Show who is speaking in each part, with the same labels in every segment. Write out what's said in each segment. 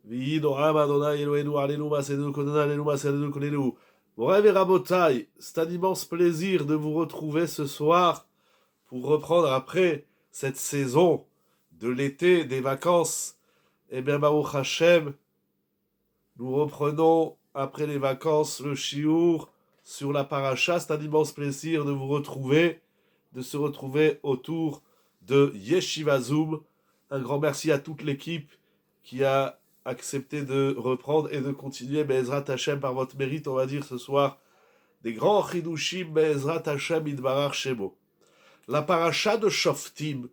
Speaker 1: Vihi Noram Adonai Eloheinu Alenu Masedenu Kodana Alenu Masedenu Kodenu. Mon rêve et Rabotai, c'est un immense plaisir de vous retrouver ce soir pour reprendre après cette saison de l'été, des vacances. Eh bien, Baruch Hashem, nous reprenons après les vacances le shiur sur la paracha. C'est un immense plaisir de vous retrouver, de se retrouver autour de Yeshiva Zoom. Un grand merci à toute l'équipe qui a accepté de reprendre et de continuer Be'ezrat Hashem par votre mérite, on va dire ce soir, des grands chidushim Be'ezrat Hashem Idbarar Shemo. La paracha de Shoftim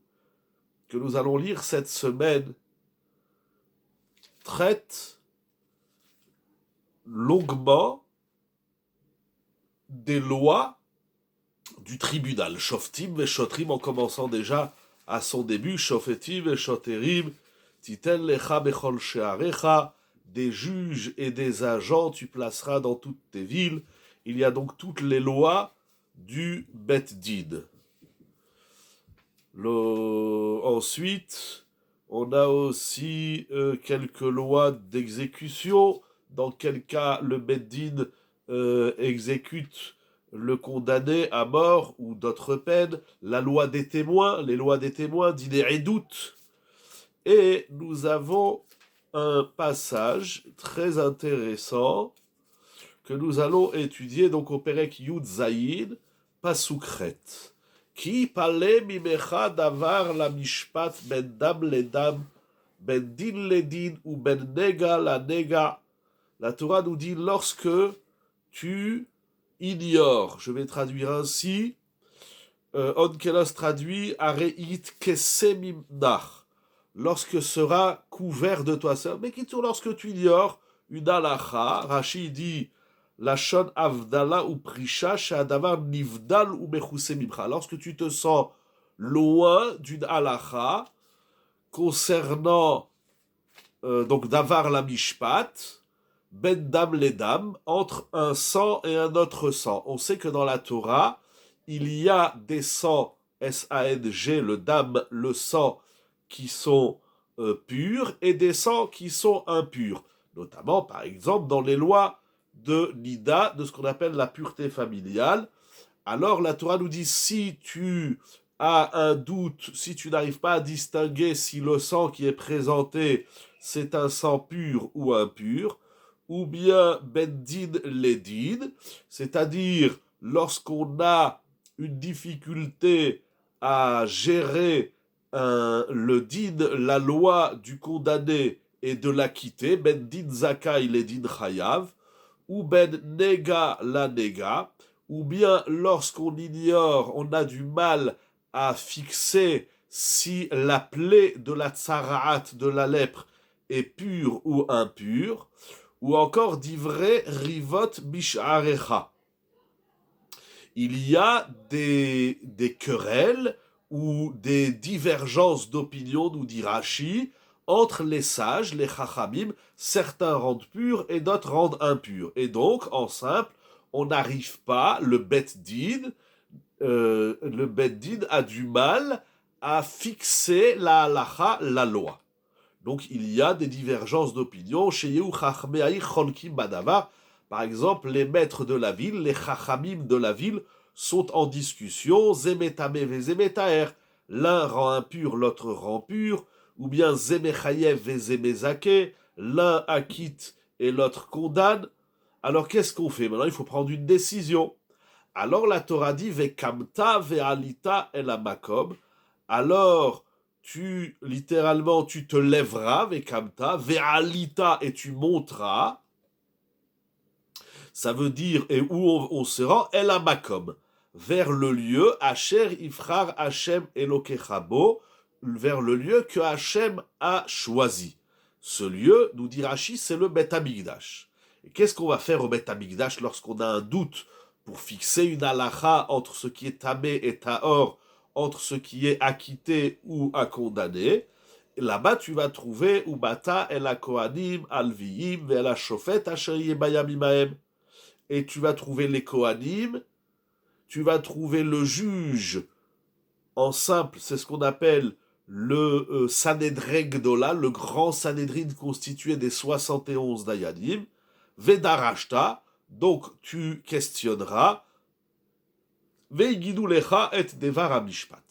Speaker 1: que nous allons lire cette semaine traite longuement des lois du tribunal. Shoftim et Shotrim, en commençant déjà à son début, Shofetim et Shoterim, Titen lecha bechol she'arecha, des juges et des agents tu placeras dans toutes tes villes. Il y a donc toutes les lois du Bet Din. Ensuite, on a aussi quelques lois d'exécution. Dans quel cas le Bet Din exécute le condamné à mort ou d'autres peines. La loi des témoins, les lois des témoins, dîner et doute. Et nous avons un passage très intéressant que nous allons étudier donc au Perek Yud Zayin, Pasukret. Ki pale mimecha davar la mishpat ben dam ledam, ben din ledin ou ben nega la nega. La Torah nous dit lorsque tu ignores, je vais traduire ainsi, Onkelos traduit Areit kesemimnach, lorsque sera couvert de toi seul. Mais qui tourne lorsque tu ignores une halacha, Rashi dit Lachon avdala ou prisha she'adavar nivdal ou mechuse mimcha. Lorsque tu te sens loin d'une halacha concernant donc davar la mishpat, ben dam ledam, entre un sang et un autre sang. On sait que dans la Torah, il y a des sangs, S-A-N-G, le dam, le sang, qui sont purs, et des sangs qui sont impurs. Notamment, par exemple, dans les lois de Nida, de ce qu'on appelle la pureté familiale. Alors, la Torah nous dit, si tu as un doute, si tu n'arrives pas à distinguer si le sang qui est présenté, c'est un sang pur ou impur, ou bien ben din ledin, c'est-à-dire lorsqu'on a une difficulté à gérer le din, la loi du condamné et de l'acquitté, ben din zakai ledin chayav, ou ben nega la nega, ou bien lorsqu'on ignore, on a du mal à fixer si la plaie de la tsaraat, de la lèpre, est pure ou impure, ou encore d'ivrei rivot bisharecha. Il y a des querelles ou des divergences d'opinion, nous dit Rashi, entre les sages, les chachamim, certains rendent purs et d'autres rendent impurs. Et donc, en simple, on n'arrive pas, le Bet Din a du mal à fixer la halacha, la loi. Donc il y a des divergences d'opinion. Chez Yehu Chachmeaï Cholkim Badavar, par exemple, les maîtres de la ville, les Chachamim de la ville, sont en discussion. Zemetame ve Zemetaer. L'un rend impur, l'autre rend pur. Ou bien Zemechayev ve Zemezake. L'un acquitte et l'autre condamne. Alors qu'est-ce qu'on fait? Maintenant, il faut prendre une décision. Alors la Torah dit Vekamta ve'alita el amakom. Alors littéralement, tu te lèveras, vekamta, ve'alita, et tu monteras. Ça veut dire, et où on se rend, el amakom, vers le lieu, Asher ifrar Hashem elokechabo, vers le lieu que Hashem a choisi. Ce lieu, nous dit Rashi, c'est le Bet Hamikdash. Et qu'est-ce qu'on va faire au Bet Hamikdash lorsqu'on a un doute pour fixer une halacha entre ce qui est tamé et tahor, entre ce qui est acquitté ou à condamner? Là-bas, tu vas trouver Ubata el ha-kohanim al-viim ve'el ha-shofet asher yebayam imahem. Et tu vas trouver les kohanim, tu vas trouver le juge en simple, c'est ce qu'on appelle le Sanhedrin Gdola, le grand Sanhedrin constitué des 71 Dayanim, Vedarashta, donc tu questionneras, Veigidu lecha et devar hamishpat.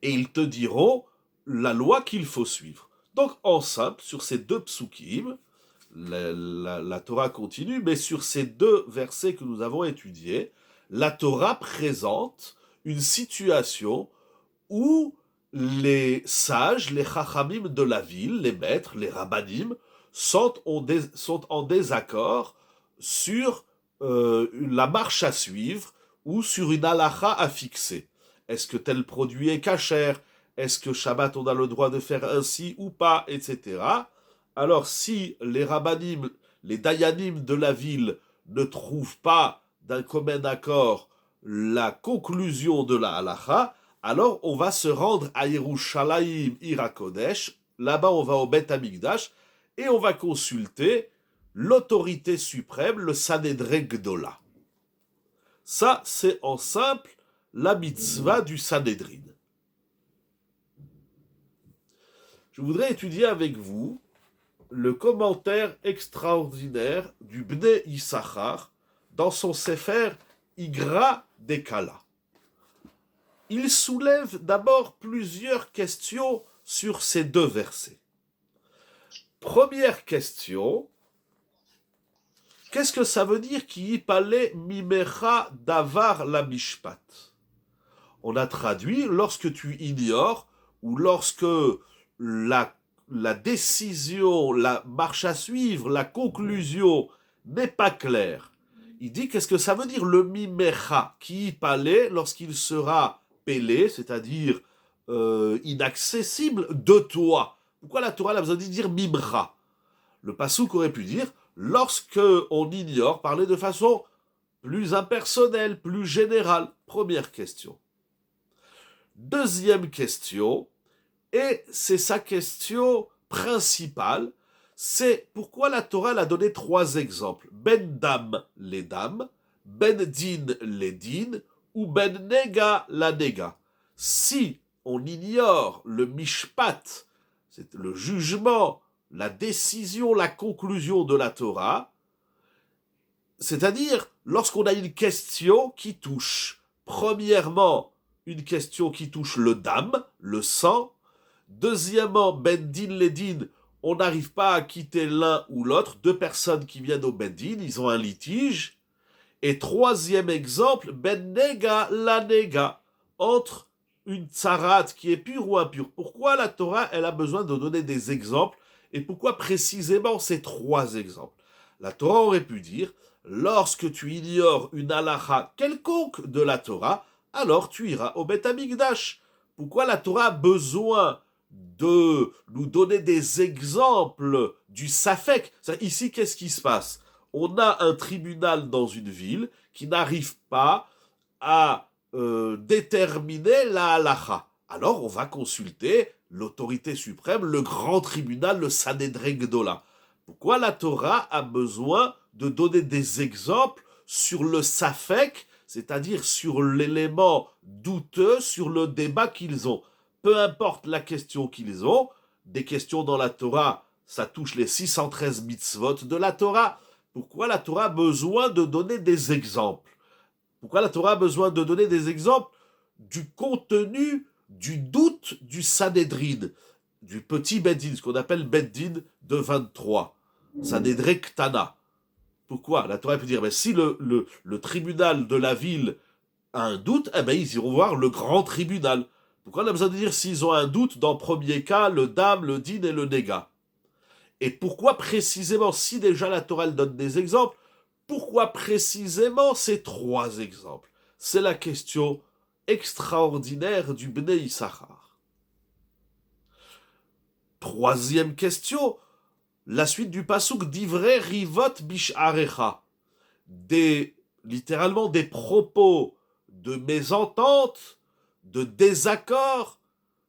Speaker 1: Et ils te diront la loi qu'il faut suivre. Donc en simple, sur ces deux psukim, la Torah continue, mais sur ces deux versets que nous avons étudiés, la Torah présente une situation où les sages, les chachamim de la ville, les maîtres, les rabbanim, sont en désaccord sur la marche à suivre ou sur une halakha à fixer. Est-ce que tel produit est kasher? Est-ce que Shabbat on a le droit de faire ainsi ou pas, etc. Alors si les rabbanim, les dayanim de la ville ne trouvent pas d'un commun accord la conclusion de la halakha, alors on va se rendre à Yerushalayim Irakodesh, là-bas on va au Beth Amikdash, et on va consulter l'autorité suprême, le Sanhedrin Gdola. Ça, c'est en simple la mitzvah du Sanhedrin. Je voudrais étudier avec vous le commentaire extraordinaire du Bnei Issachar dans son Sefer Igra Dekala. Il soulève d'abord plusieurs questions sur ces deux versets. Première question, qu'est-ce que ça veut dire qui yipale mimecha davar la mishpat? On a traduit lorsque tu ignores ou lorsque la décision, la marche à suivre, la conclusion n'est pas claire. Il dit qu'est-ce que ça veut dire le mimecha qui yipale lorsqu'il sera pélé, c'est-à-dire inaccessible de toi. Pourquoi la Torah a besoin de dire mimra? Le passouk aurait pu dire lorsque on ignore, parler de façon plus impersonnelle, plus générale. Première question. Deuxième question, et c'est sa question principale, c'est pourquoi la Torah a donné trois exemples. Ben dam, les dames, ben din, les din, ou ben nega, la nega. Si on ignore le mishpat, c'est le jugement, la décision, la conclusion de la Torah, c'est-à-dire lorsqu'on a une question qui touche, premièrement, une question qui touche le dam, le sang, deuxièmement, ben din, les din, on n'arrive pas à quitter l'un ou l'autre, deux personnes qui viennent au ben din, ils ont un litige, et troisième exemple, ben nega, la nega, entre une tsarat qui est pure ou impure. Pourquoi la Torah, elle a besoin de donner des exemples, et pourquoi précisément ces trois exemples? La Torah aurait pu dire, lorsque tu ignores une halakha quelconque de la Torah, alors tu iras au Beth Amikdash. Pourquoi la Torah a besoin de nous donner des exemples du Safek? Ici, qu'est-ce qui se passe? On a un tribunal dans une ville qui n'arrive pas à déterminer la halakha. Alors on va consulter l'autorité suprême, le grand tribunal, le Sanhedrin Gdola. Pourquoi la Torah a besoin de donner des exemples sur le Safek, c'est-à-dire sur l'élément douteux, sur le débat qu'ils ont? Peu importe la question qu'ils ont, des questions dans la Torah, ça touche les 613 mitzvot de la Torah. Pourquoi la Torah a besoin de donner des exemples? Pourquoi la Torah a besoin de donner des exemples du contenu, du doute du Sanhedrin, du petit Beddin, ce qu'on appelle Beddin de 23, Sanhedrin Ktana. Pourquoi? La Torah peut dire, si le tribunal de la ville a un doute, ils iront voir le grand tribunal. Pourquoi on a besoin de dire s'ils ont un doute dans le premier cas, le dam, le din et le nega? Et pourquoi précisément, si déjà la Torah elle donne des exemples, pourquoi précisément ces trois exemples? C'est la question extraordinaire du Bnei Issachar. Troisième question, la suite du pasuk d'Ivrei Rivot Bisharecha. Littéralement des propos de mésentente, de désaccord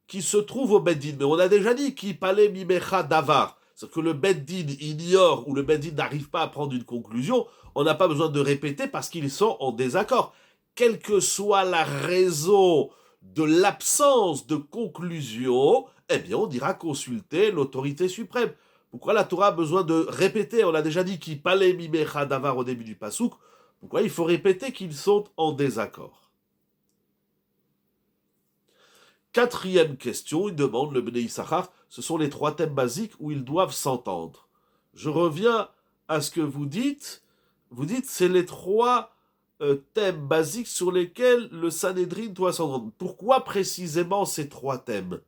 Speaker 1: qui se trouvent au Beddin. Mais on a déjà dit qu'il palait mimecha davar. C'est-à-dire que le Beddin ignore ou le Beddin n'arrive pas à prendre une conclusion, on n'a pas besoin de répéter parce qu'ils sont en désaccord. Quelle que soit la raison de l'absence de conclusion, eh bien on dira consulter l'autorité suprême. Pourquoi la Torah a besoin de répéter? On a déjà dit qu'il palait mimecha davar au début du pasouk. Pourquoi il faut répéter qu'ils sont en désaccord? Quatrième question, il demande le Bnei Issachar, ce sont les trois thèmes basiques où ils doivent s'entendre. Je reviens à ce que vous dites. Vous dites c'est les trois thèmes basiques sur lesquels le Sanhédrin doit s'entendre. Pourquoi précisément ces trois thèmes?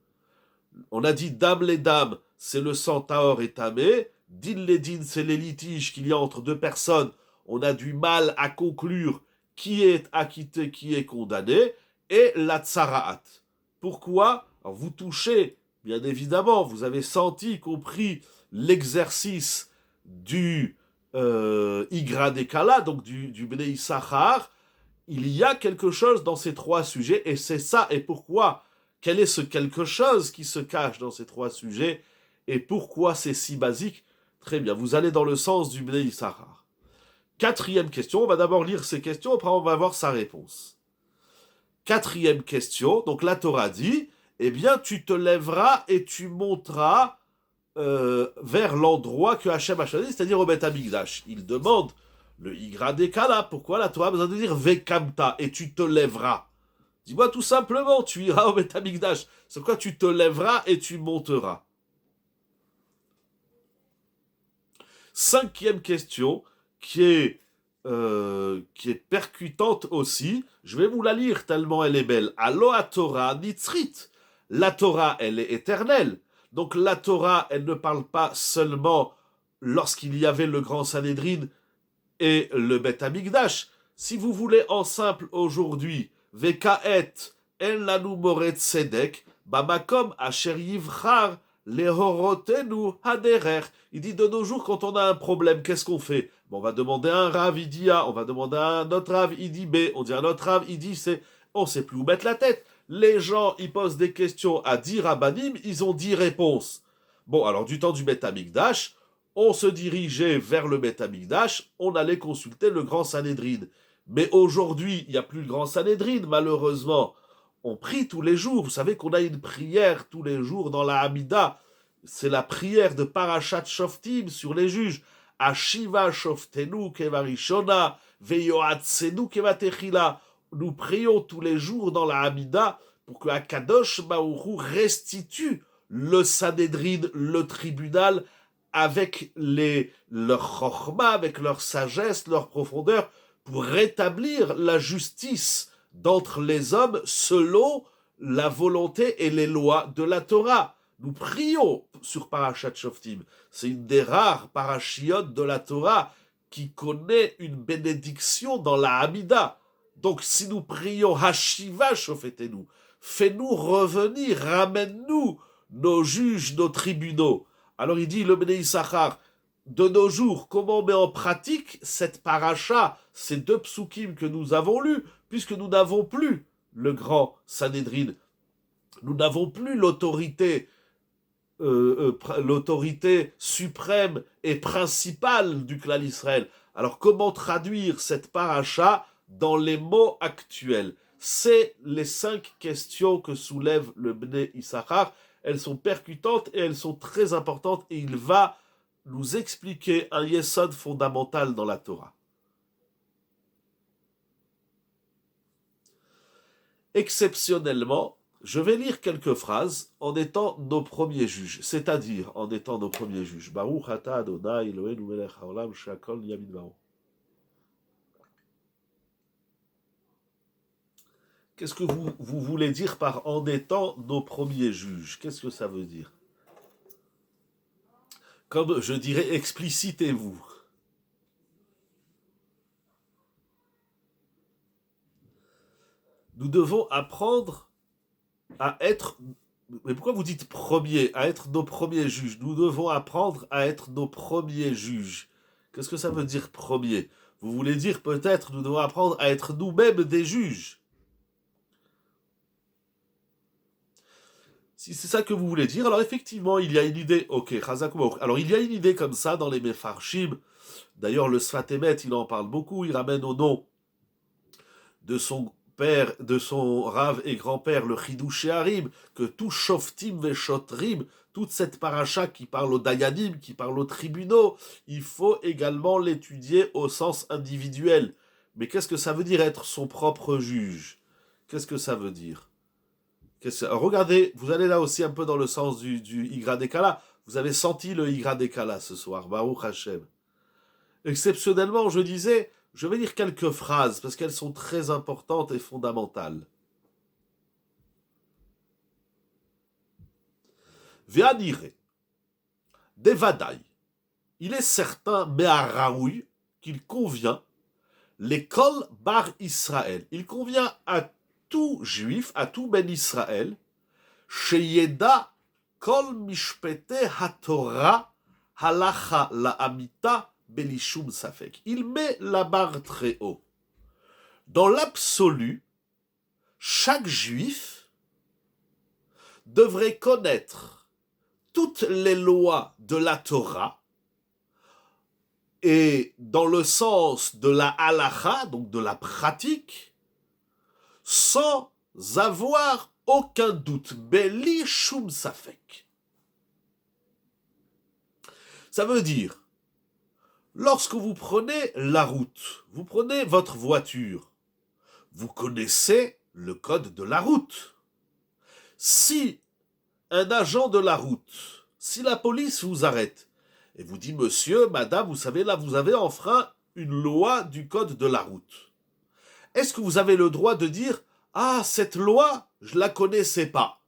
Speaker 1: On a dit dame les dames, c'est le centaure et tamé. Din les din, c'est les litiges qu'il y a entre deux personnes. On a du mal à conclure qui est acquitté, qui est condamné. Et la tsaraat. Pourquoi? Alors vous touchez, bien évidemment, vous avez senti, compris l'exercice du Igra Dekala, donc du Bnei Issachar. Il y a quelque chose dans ces trois sujets, et c'est ça. Et pourquoi? Quel est ce quelque chose qui se cache dans ces trois sujets? Et pourquoi c'est si basique? Très bien, vous allez dans le sens du Bnei Issachar. Quatrième question, on va d'abord lire ces questions, après on va voir sa réponse. Quatrième question, donc la Torah dit, eh bien tu te lèveras et tu monteras vers l'endroit que Hachem a choisi, c'est-à-dire au Beth Amikdash. Il demande le Igra Dekala, pourquoi la Torah a besoin de dire Vekamta, et tu te lèveras? Dis-moi tout simplement, tu iras au Beth Amikdash. C'est quoi tu te lèveras et tu monteras? Cinquième question, qui est percutante aussi. Je vais vous la lire tellement elle est belle. Allo a Torah nitzrit. La Torah, elle est éternelle. Donc la Torah, elle ne parle pas seulement lorsqu'il y avait le grand Sanhédrin et le Beth Amikdash. Si vous voulez en simple aujourd'hui, Vekaet en lanu moret tzedek, bamakom asher yivchar lehorotenu haderer. Il dit de nos jours, quand on a un problème, qu'est-ce qu'on fait? Bon, on va demander à un Rav, il dit A. On va demander à un autre Rav, il dit B. On dit à un autre Rav, il dit C. On ne sait plus où mettre la tête. Les gens, ils posent des questions à 10 rabbanim, ils ont 10 réponses. Bon, alors du temps du Beth Amikdash, on se dirigeait vers le Beth Amikdash, on allait consulter le grand Sanhédrin. Mais aujourd'hui, il n'y a plus le grand Sanhédrin, malheureusement. On prie tous les jours. Vous savez qu'on a une prière tous les jours dans la Hamida. C'est la prière de Parashat Shoftim sur les juges. Ashiva shoftenu kevarishona, veyoatsenu kevatechila. Nous prions tous les jours dans la Hamida pour que Akadosh Baruch Hu restitue le Sanhédrin, le tribunal, avec leur chorma, avec leur sagesse, leur profondeur, pour rétablir la justice d'entre les hommes selon la volonté et les lois de la Torah. Nous prions sur Parashat Shoftim. C'est une des rares parachiotes de la Torah qui connaît une bénédiction dans la Hamida. Donc si nous prions Hashiva Shofetenu, fais-nous revenir, ramène-nous nos juges, nos tribunaux. Alors il dit le Bnei Issachar, de nos jours, comment on met en pratique cette paracha, ces deux psukim que nous avons lus, puisque nous n'avons plus le grand Sanhédrin, nous n'avons plus l'autorité suprême et principale du clan Israël. Alors comment traduire cette paracha dans les mots actuels? C'est les 5 questions que soulève le Bnei Issachar. Elles sont percutantes et elles sont très importantes et il va nous expliquer un yesod fondamental dans la Torah. Exceptionnellement, je vais lire quelques phrases en étant nos premiers juges, c'est-à-dire en étant nos premiers juges. Baruch ata Adonai Eloheinu melech haolam she'akol nהיה bidbaro. Qu'est-ce que vous voulez dire par en étant nos premiers juges? Qu'est-ce que ça veut dire? Comme je dirais, explicitez-vous. Nous devons apprendre à être... Mais pourquoi vous dites premier? À être nos premiers juges. Nous devons apprendre à être nos premiers juges. Qu'est-ce que ça veut dire premier? Vous voulez dire peut-être nous devons apprendre à être nous-mêmes des juges. Si c'est ça que vous voulez dire, alors effectivement, il y a une idée. Ok, Chazakou. Alors il y a une idée comme ça dans les Mefarshim. D'ailleurs, le Sfat Emet, il en parle beaucoup. Il ramène au nom de son père, de son Rav et grand-père, le Chidush Harim, que tout Shoftim Veshotrim, toute cette paracha qui parle aux Dayanim, qui parle aux tribunaux, il faut également l'étudier au sens individuel. Mais qu'est-ce que ça veut dire être son propre juge? Qu'est-ce que ça veut dire? Regardez, vous allez là aussi un peu dans le sens du Igra Dekala. Vous avez senti le Igra Dekala ce soir, Baruch Hashem. Exceptionnellement, je disais, je vais lire quelques phrases parce qu'elles sont très importantes et fondamentales. Ve'anire, devadaï, il est certain, Me'araoui, qu'il convient, l'école Bar Israël, il convient à tout juif, à tout Ben Israël, Sheyeda Kol Mishpete HaTorah Halacha La'amita Belishum Safek. Il met la barre très haut. Dans l'absolu, chaque juif devrait connaître toutes les lois de la Torah et dans le sens de la halacha, donc de la pratique, sans avoir aucun doute. Beli shum safek. Ça veut dire, lorsque vous prenez la route, vous prenez votre voiture, vous connaissez le code de la route. Si un agent de la route, si la police vous arrête et vous dit, monsieur, madame, vous savez, là, vous avez enfreint une loi du code de la route. Est-ce que vous avez le droit de dire, ah, cette loi, je la connaissais pas?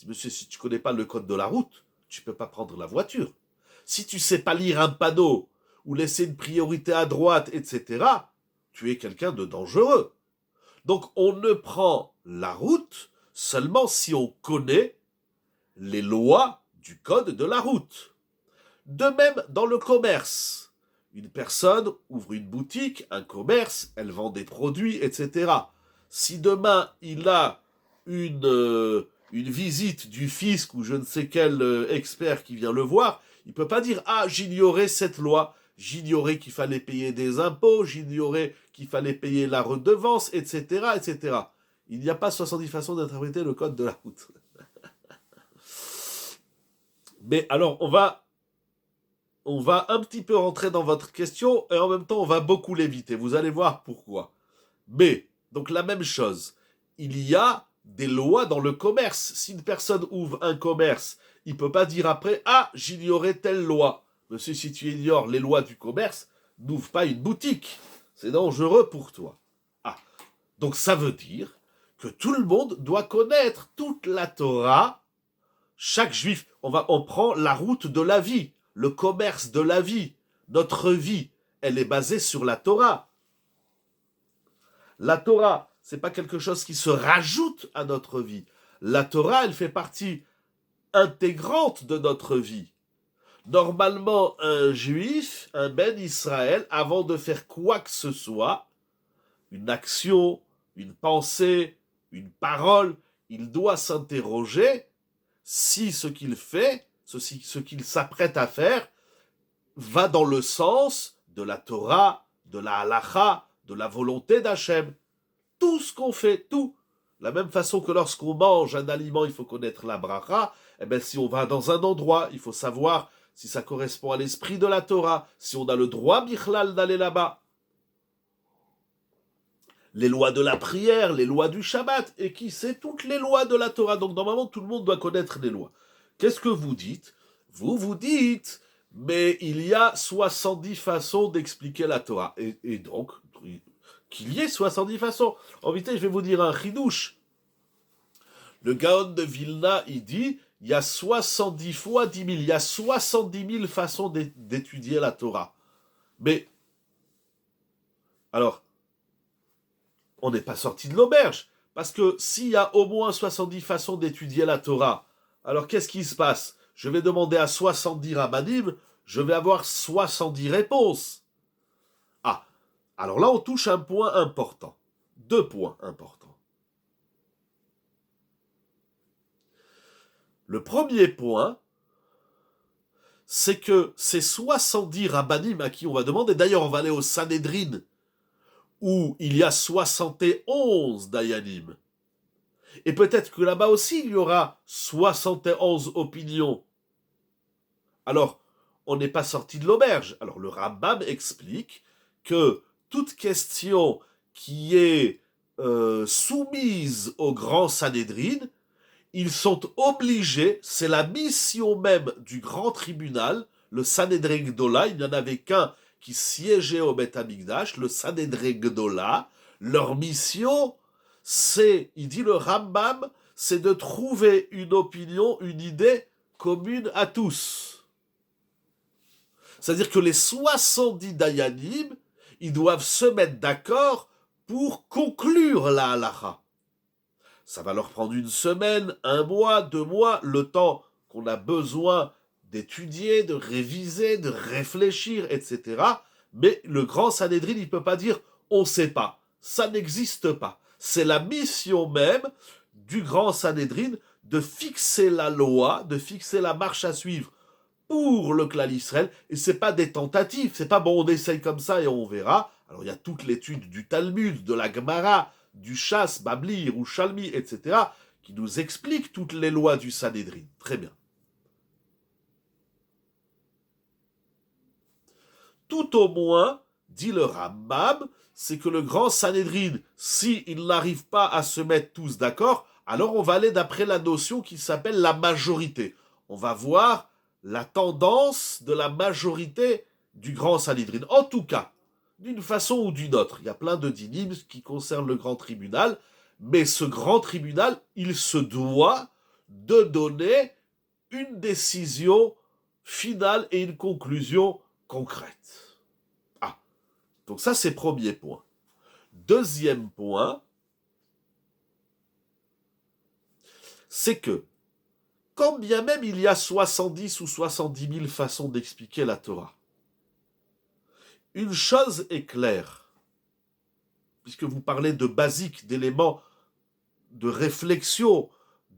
Speaker 1: Monsieur, si tu connais pas le code de la route, tu peux pas prendre la voiture. Si tu sais pas lire un panneau ou laisser une priorité à droite, etc., tu es quelqu'un de dangereux. Donc, on ne prend la route seulement si on connaît les lois du code de la route. De même, dans le commerce, une personne ouvre une boutique, un commerce, elle vend des produits, etc. Si demain, il a une visite du fisc ou je ne sais quel expert qui vient le voir, il ne peut pas dire « Ah, j'ignorais cette loi, j'ignorais qu'il fallait payer des impôts, j'ignorais qu'il fallait payer la redevance, etc. etc. » Il n'y a pas 70 façons d'interpréter le code de la route. Mais alors, on va un petit peu rentrer dans votre question et en même temps, on va beaucoup l'éviter. Vous allez voir pourquoi. Mais, donc la même chose, il y a des lois dans le commerce. Si une personne ouvre un commerce, il ne peut pas dire après « Ah, j'ignorais telle loi ». Monsieur, si tu ignores les lois du commerce, n'ouvre pas une boutique. C'est dangereux pour toi. Ah, donc ça veut dire que tout le monde doit connaître toute la Torah. Chaque juif, on prend la route de la vie, le commerce de la vie. Notre vie, elle est basée sur la Torah. La Torah, c'est pas quelque chose qui se rajoute à notre vie. La Torah, elle fait partie intégrante de notre vie. Normalement, un juif, un Ben Israël, avant de faire quoi que ce soit, une action, une pensée, une parole, il doit s'interroger si ce qu'il fait, ce qu'il s'apprête à faire, va dans le sens de la Torah, de la halacha, de la volonté d'Hachem. Tout ce qu'on fait, tout. De la même façon que lorsqu'on mange un aliment, il faut connaître la bracha, eh bien si on va dans un endroit, il faut savoir si ça correspond à l'esprit de la Torah, si on a le droit, bichlal, d'aller là-bas. Les lois de la prière, les lois du Shabbat, et qui sait toutes les lois de la Torah. Donc normalement, tout le monde doit connaître les lois. Qu'est-ce que vous dites? Vous dites, mais il y a 70 façons d'expliquer la Torah. Et donc, qu'il y ait 70 façons. En vérité, je vais vous dire un chidouche. Le Gaon de Vilna, il dit, il y a 70 fois 10 000, il y a 70 000 façons d'étudier la Torah. Mais, alors, on n'est pas sorti de l'auberge. Parce que s'il y a au moins 70 façons d'étudier la Torah, alors qu'est-ce qui se passe? Je vais demander à 70 rabbanim, je vais avoir 70 réponses. Ah, alors là on touche un point important. 2 points importants. Le premier point, c'est que ces 70 rabbanim à qui on va demander, d'ailleurs on va aller au Sanhedrin, où il y a 71 Dayanim. Et peut-être que là-bas aussi, il y aura 71 opinions. Alors, on n'est pas sorti de l'auberge. Alors, le Rambam explique que toute question qui est soumise au grand Sanhédrin, ils sont obligés, c'est la mission même du grand tribunal, le Sanhédrin Gdola, il n'y en avait qu'un qui siégeait au Beth Amikdash, le Sanhédrin Gdola, leur mission, c'est, il dit le Rambam, c'est de trouver une opinion, une idée commune à tous. C'est-à-dire que les 70 Dayanim, ils doivent se mettre d'accord pour conclure la halacha. Ça va leur prendre une semaine, un mois, 2 mois, le temps qu'on a besoin d'étudier, de réviser, de réfléchir, etc. Mais le grand Sanhédrin, il ne peut pas dire « on ne sait pas ». Ça n'existe pas. C'est la mission même du grand Sanhédrin de fixer la loi, de fixer la marche à suivre pour le clan Israël, et c'est pas des tentatives, c'est pas bon, on essaye comme ça et on verra. Alors il y a toute l'étude du Talmud, de la Gemara, du Shas, Babli, Yerushalmi, etc., qui nous explique toutes les lois du Sanhédrin. Très bien. Tout au moins, dit le Rambam, c'est que le grand Sanhédrin, s'il n'arrive pas à se mettre tous d'accord, alors on va aller d'après la notion qui s'appelle la majorité. On va voir la tendance de la majorité du grand Sanhédrin. En tout cas, d'une façon ou d'une autre. Il y a plein de dynimes qui concernent le grand tribunal, mais ce grand tribunal, il se doit de donner une décision finale et une conclusion concrète. Ah, donc ça c'est premier point. Deuxième point, c'est que quand bien même il y a 70 ou 70 000 façons d'expliquer la Torah, une chose est claire, puisque vous parlez de basique, d'éléments de réflexion,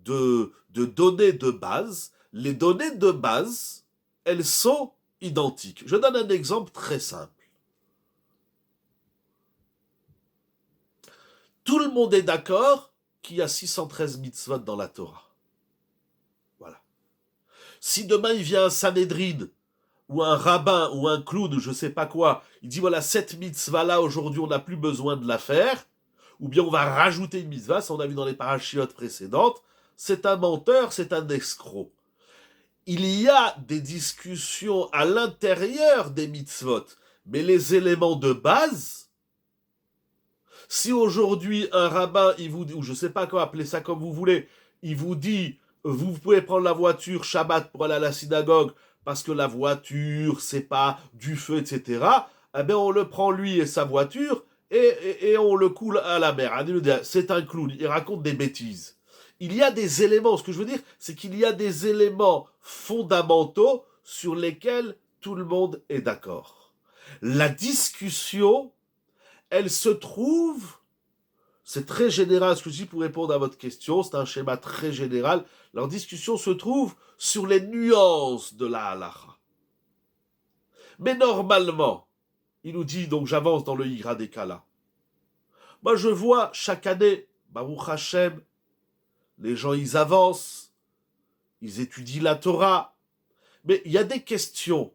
Speaker 1: de données de base, les données de base, elles sont identiques. Je donne un exemple très simple. Tout le monde est d'accord qu'il y a 613 mitzvot dans la Torah. Voilà. Si demain il vient un Sanhédrin, ou un rabbin, ou un clown, ou je sais pas quoi, il dit voilà, cette mitzvah-là, aujourd'hui, on n'a plus besoin de la faire, ou bien on va rajouter une mitzvah, ça on a vu dans les parachiotes précédentes, c'est un menteur, c'est un escroc. Il y a des discussions à l'intérieur des mitzvot, mais les éléments de base, si aujourd'hui un rabbin, il vous dit, ou je sais pas quoi, appelez ça comme vous voulez, il vous dit, vous pouvez prendre la voiture Shabbat pour aller à la synagogue, parce que la voiture, c'est pas du feu, etc., eh bien on le prend lui et sa voiture, et on le coule à la mer. C'est un clown, il raconte des bêtises. Il y a des éléments, ce que je veux dire, c'est qu'il y a des éléments fondamentaux sur lesquels tout le monde est d'accord. La discussion, elle se trouve, c'est très général ce que je dis pour répondre à votre question, c'est un schéma très général, leur discussion se trouve sur les nuances de la halacha. Mais normalement, il nous dit, donc j'avance dans le Yigra des Kala. Moi je vois chaque année, Baruch Hashem, les gens ils avancent, ils étudient la Torah, mais il y a des questions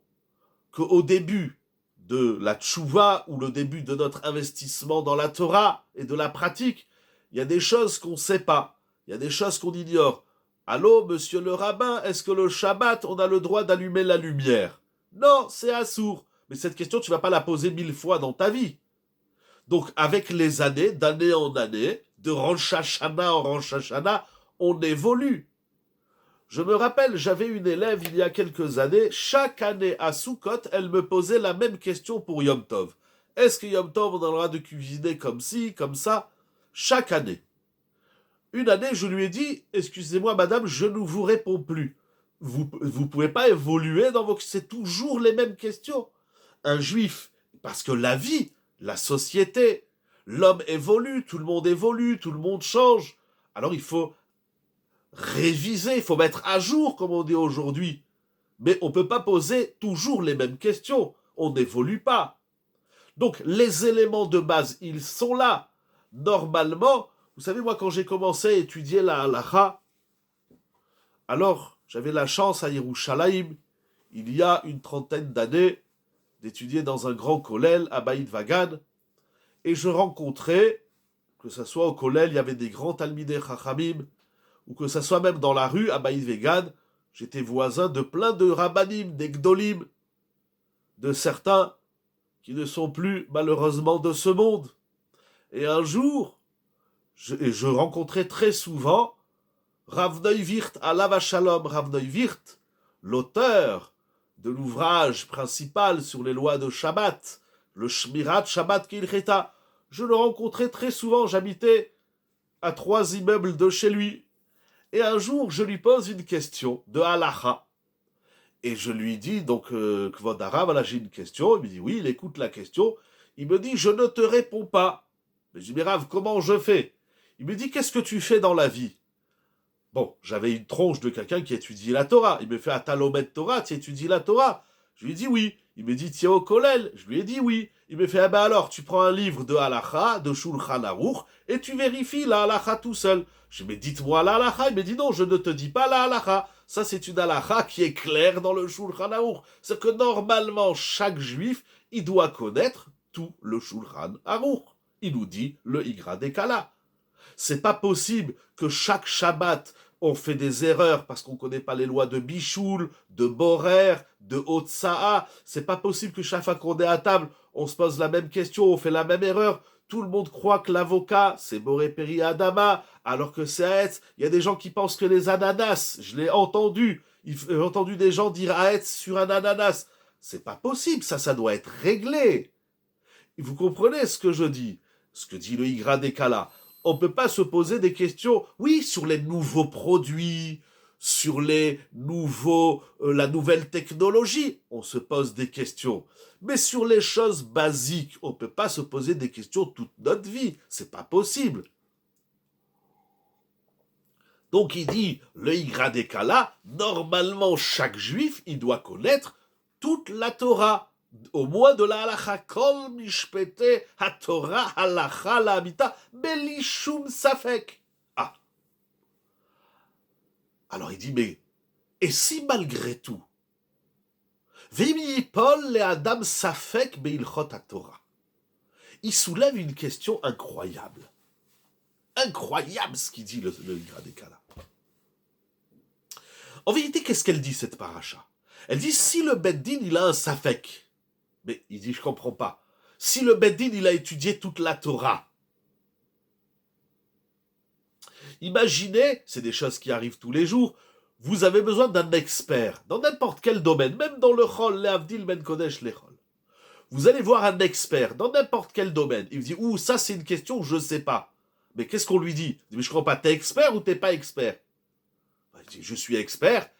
Speaker 1: qu'au début de la tchouva ou le début de notre investissement dans la Torah et de la pratique, il y a des choses qu'on ne sait pas, il y a des choses qu'on ignore. Allô, monsieur le rabbin, est-ce que le Shabbat, on a le droit d'allumer la lumière? Non, c'est assourd. Mais cette question, tu ne vas pas la poser 1000 fois dans ta vie. Donc, avec les années, d'année en année, de Rosh Hashanah en Rosh Hashanah, on évolue. Je me rappelle, j'avais une élève il y a quelques années, chaque année à Sukkot, elle me posait la même question pour Yom Tov. Est-ce que Yom Tov, on a le droit de cuisiner comme ci, comme ça? Chaque année. Une année, je lui ai dit, excusez-moi madame, je ne vous réponds plus. Vous ne pouvez pas évoluer dans vos... C'est toujours les mêmes questions. Un juif, parce que la vie, la société, l'homme évolue, tout le monde change. Alors il faut réviser, il faut mettre à jour, comme on dit aujourd'hui. Mais on ne peut pas poser toujours les mêmes questions. On n'évolue pas. Donc, les éléments de base, ils sont là. Normalement, vous savez, moi, quand j'ai commencé à étudier la halakha, alors, j'avais la chance à Yerushalayim, il y a une trentaine d'années, d'étudier dans un grand kollel à Baïd Vagan, et je rencontrais, que ce soit au kollel, il y avait des grands talmidei chachamim, ou que ce soit même dans la rue à Baïd Vagan, j'étais voisin de plein de rabbanim, des gdolim, de certains qui ne sont plus malheureusement de ce monde. Et un jour, je rencontrais très souvent Rav Neuwirth, Alav Shalom Rav Neuwirth, l'auteur de l'ouvrage principal sur les lois de Shabbat, le Shmirat Shabbat Kilcheta. Je le rencontrais très souvent, j'habitais à 3 immeubles de chez lui. Et un jour, je lui pose une question de halacha. Et je lui dis, donc, Kvod Harav, voilà, j'ai une question. Il me dit, oui, il écoute la question. Il me dit, je ne te réponds pas. Mais je dis, mais Rav, comment je fais? Il me dit, qu'est-ce que tu fais dans la vie? Bon, j'avais une tronche de quelqu'un qui étudie la Torah. Il me fait, Atalomet Torah, tu étudies la Torah? Je lui ai dit oui. Il me dit, tiens au kollel? Je lui ai dit oui. Il me fait, ah ben alors, tu prends un livre de halacha, de Shulchan Aruch, et tu vérifies la halacha tout seul. Je lui ai dit, dites-moi la halacha. Il me dit, non, je ne te dis pas la halacha. Ça, c'est une halacha qui est claire dans le Shulchan Aruch. C'est que normalement, chaque juif, il doit connaître tout le Shulchan Aruch. Il nous dit le Igra Dekala. C'est pas possible que chaque Shabbat, on fait des erreurs parce qu'on ne connaît pas les lois de Bichoul, de Borer, de Otsa'a. C'est pas possible que chaque fois qu'on est à table, on se pose la même question, on fait la même erreur. Tout le monde croit que l'avocat, c'est Boré Peri Adama, alors que c'est Haetz. Il y a des gens qui pensent que les ananas, je l'ai entendu. J'ai entendu des gens dire Haetz sur un ananas. C'est pas possible, ça doit être réglé. Vous comprenez ce que je dis? Ce que dit le Igra Dekala. On ne peut pas se poser des questions, oui, sur les nouveaux produits, sur la nouvelle technologie, on se pose des questions. Mais sur les choses basiques, on ne peut pas se poser des questions toute notre vie. C'est pas possible. Donc il dit, le Igra Dekala, normalement chaque juif, il doit connaître toute la Torah. Au moins de la halacha, kol mishpete ha-Torah halacha la-amita belishum safek. Ah. Alors il dit, mais, et si malgré tout, vim yipol le-adam safek beilchot ha-Torah, il soulève une question incroyable. Incroyable ce qu'il dit le Igra Dekala. En vérité, qu'est-ce qu'elle dit cette paracha? Elle dit, si le Beddin, il a un safek, mais il dit, je comprends pas. Si le Beddin, il a étudié toute la Torah, imaginez, c'est des choses qui arrivent tous les jours, vous avez besoin d'un expert, dans n'importe quel domaine, même dans le Chol, le Avdil, Ben Kodesh, le Chol. Vous allez voir un expert, dans n'importe quel domaine. Il vous dit, ouh, ça c'est une question, je sais pas. Mais qu'est-ce qu'on lui dit? Il dit, mais je comprends pas, t'es expert ou t'es pas expert? Il dit, je suis expert.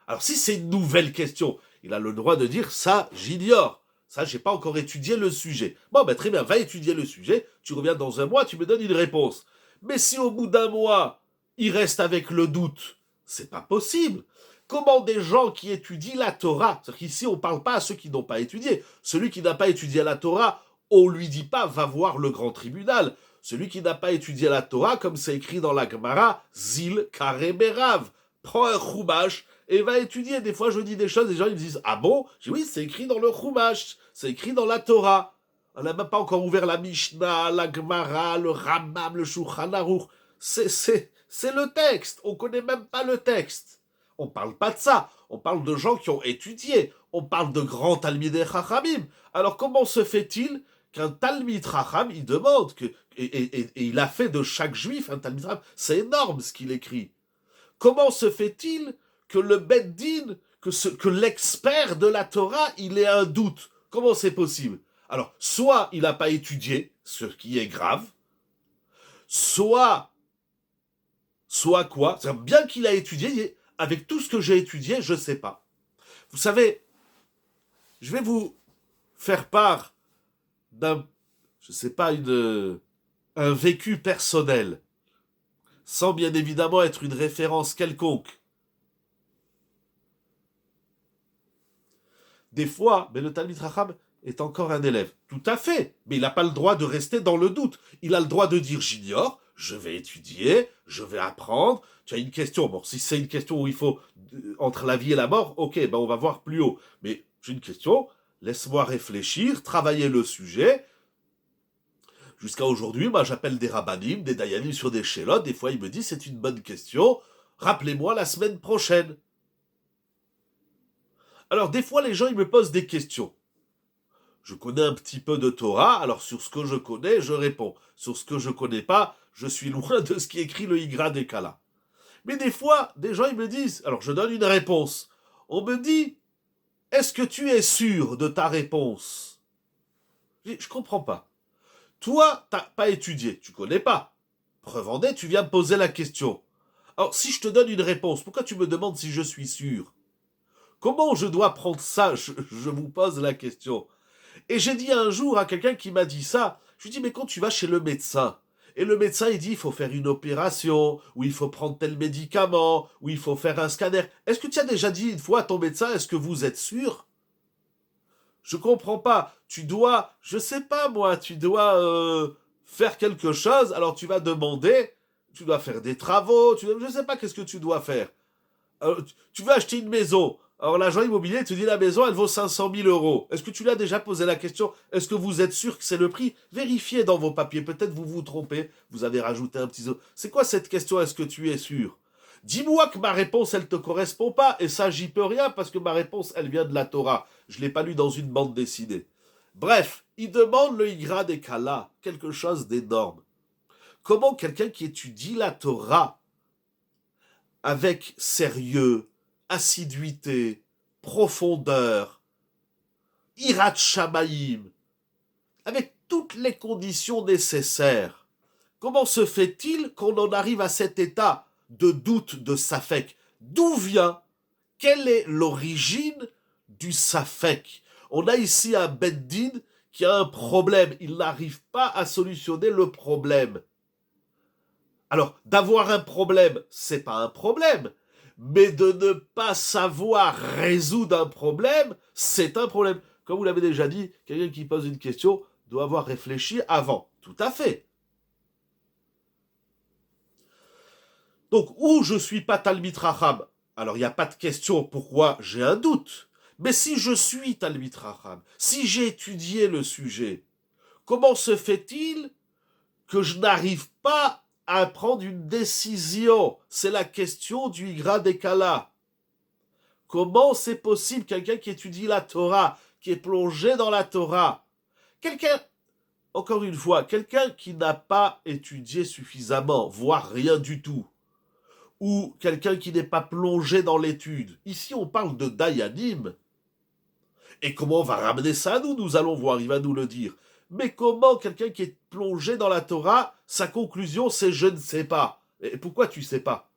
Speaker 1: Alors si c'est une nouvelle question, il a le droit de dire, ça, j'ignore. Ça, j'ai pas encore étudié le sujet. Bon, ben très bien, va étudier le sujet, tu reviens dans un mois, tu me donnes une réponse. Mais si au bout d'un mois, il reste avec le doute, c'est pas possible. Comment des gens qui étudient la Torah, c'est-à-dire qu'ici on parle pas à ceux qui n'ont pas étudié, celui qui n'a pas étudié la Torah, on lui dit pas va voir le grand tribunal. Celui qui n'a pas étudié la Torah, comme c'est écrit dans la Gemara, Zil Kare Berav, prends un chumash et va étudier. Des fois, je dis des choses, les gens ils me disent ah bon? Je dis oui, c'est écrit dans le chumash, c'est écrit dans la Torah. On n'a même pas encore ouvert la Mishnah, la Gemara, le Rambam, le Shulchan Aruch. C'est le texte. On connaît même pas le texte. On parle pas de ça. On parle de gens qui ont étudié. On parle de grands talmidei chachamim. Alors comment se fait-il qu'un talmid chacham, il demande et il a fait de chaque juif un talmid chacham? C'est énorme ce qu'il écrit. Comment se fait-il que le Beddin, que l'expert de la Torah, il ait un doute? Comment c'est possible? Alors, soit il n'a pas étudié, ce qui est grave, soit quoi? C'est bien qu'il a étudié, avec tout ce que j'ai étudié, je ne sais pas. Vous savez, je vais vous faire part d'un, je ne sais pas, un vécu personnel, sans bien évidemment être une référence quelconque. Des fois, mais le Talmid Chacham est encore un élève. Tout à fait. Mais il n'a pas le droit de rester dans le doute. Il a le droit de dire j'ignore, je vais étudier, je vais apprendre. Tu as une question. Bon, si c'est une question où il faut entre la vie et la mort, ok, ben on va voir plus haut. Mais j'ai une question, laisse-moi réfléchir, travailler le sujet. Jusqu'à aujourd'hui, moi j'appelle des rabbanim, des dayanim sur des shélotes. Des fois, ils me disent c'est une bonne question. Rappelez-moi la semaine prochaine. Alors, des fois, les gens, ils me posent des questions. Je connais un petit peu de Torah, alors sur ce que je connais, je réponds. Sur ce que je connais pas, je suis loin de ce qui écrit le Igra des Kala. Mais des fois, des gens, ils me disent, alors je donne une réponse. On me dit, est-ce que tu es sûr de ta réponse? Je comprends pas. Toi, t'as pas étudié, tu connais pas. Preuve en est, tu viens me poser la question. Alors, si je te donne une réponse, pourquoi tu me demandes si je suis sûr? Comment je dois prendre ça? Je vous pose la question. Et j'ai dit un jour à quelqu'un qui m'a dit ça, je lui dis, mais quand tu vas chez le médecin, et le médecin, il dit, il faut faire une opération, ou il faut prendre tel médicament, ou il faut faire un scanner. Est-ce que tu as déjà dit une fois à ton médecin, est-ce que vous êtes sûr? Je comprends pas. Tu dois, je sais pas moi, tu dois faire quelque chose, alors tu vas demander, tu dois faire des travaux, je sais pas qu'est-ce que tu dois faire. Tu veux acheter une maison. Alors l'agent immobilier te dit la maison elle vaut 500 000 euros. Est-ce que tu l'as déjà posé la question? Est-ce que vous êtes sûr que c'est le prix? Vérifiez dans vos papiers. Peut-être vous vous trompez. Vous avez rajouté un petit... C'est quoi cette question? Est-ce que tu es sûr? Dis-moi que ma réponse elle te correspond pas. Et ça j'y peux rien parce que ma réponse elle vient de la Torah. Je l'ai pas lu dans une bande dessinée. Bref, il demande le Igra des Kala. Quelque chose d'énorme. Comment quelqu'un qui étudie la Torah avec sérieux, assiduité, profondeur, Hirat Shamayim, avec toutes les conditions nécessaires. Comment se fait-il qu'on en arrive à cet état de doute de Safek? D'où vient? Quelle est l'origine du Safek? On a ici un Beddin qui a un problème. Il n'arrive pas à solutionner le problème. Alors, d'avoir un problème, c'est pas un problème. Mais de ne pas savoir résoudre un problème, c'est un problème. Comme vous l'avez déjà dit, quelqu'un qui pose une question doit avoir réfléchi avant. Tout à fait. Donc, où je suis pas Talmid Racham, alors il n'y a pas de question pourquoi j'ai un doute. Mais si je suis Talmid Racham, si j'ai étudié le sujet, comment se fait-il que je n'arrive pas à prendre une décision? C'est la question du Igra des Kala. Comment c'est possible quelqu'un qui étudie la Torah, qui est plongé dans la Torah, quelqu'un, encore une fois, quelqu'un qui n'a pas étudié suffisamment, voire rien du tout, ou quelqu'un qui n'est pas plongé dans l'étude. Ici, on parle de Dayanim. Et comment on va ramener ça à nous? Nous allons voir, il va nous le dire. Mais comment quelqu'un qui est plongé dans la Torah, sa conclusion c'est je ne sais pas. Et pourquoi tu sais pas?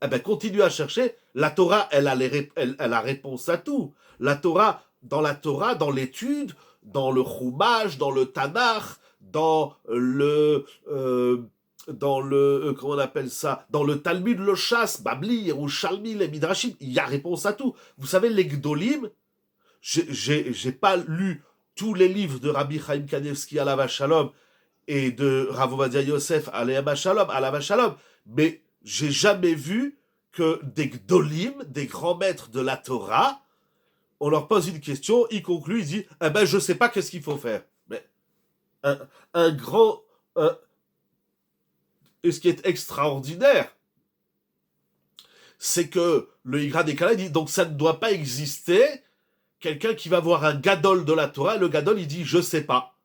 Speaker 1: Eh bien, continue à chercher. La Torah, elle a réponse à tout. La Torah, dans l'étude, dans le Chumash, dans le Tanakh, comment on appelle ça, dans le Talmud, le Shas, Babli, Yerushalmi, les Midrashim, il y a réponse à tout. Vous savez, les Gdolim, j'ai pas lu tous les livres de Rabbi Chaim Kanievski à la Shalom et de Rav Ovadia Yosef à la Shalom, mais j'ai jamais vu que des Gdolim, des grands maîtres de la Torah, on leur pose une question, ils concluent, ils disent eh ben je sais pas qu'est-ce qu'il faut faire. Mais un grand et ce qui est extraordinaire, c'est que le Igra des Kala dit donc ça ne doit pas exister quelqu'un qui va voir un gadol de la Torah, et le gadol il dit je sais pas.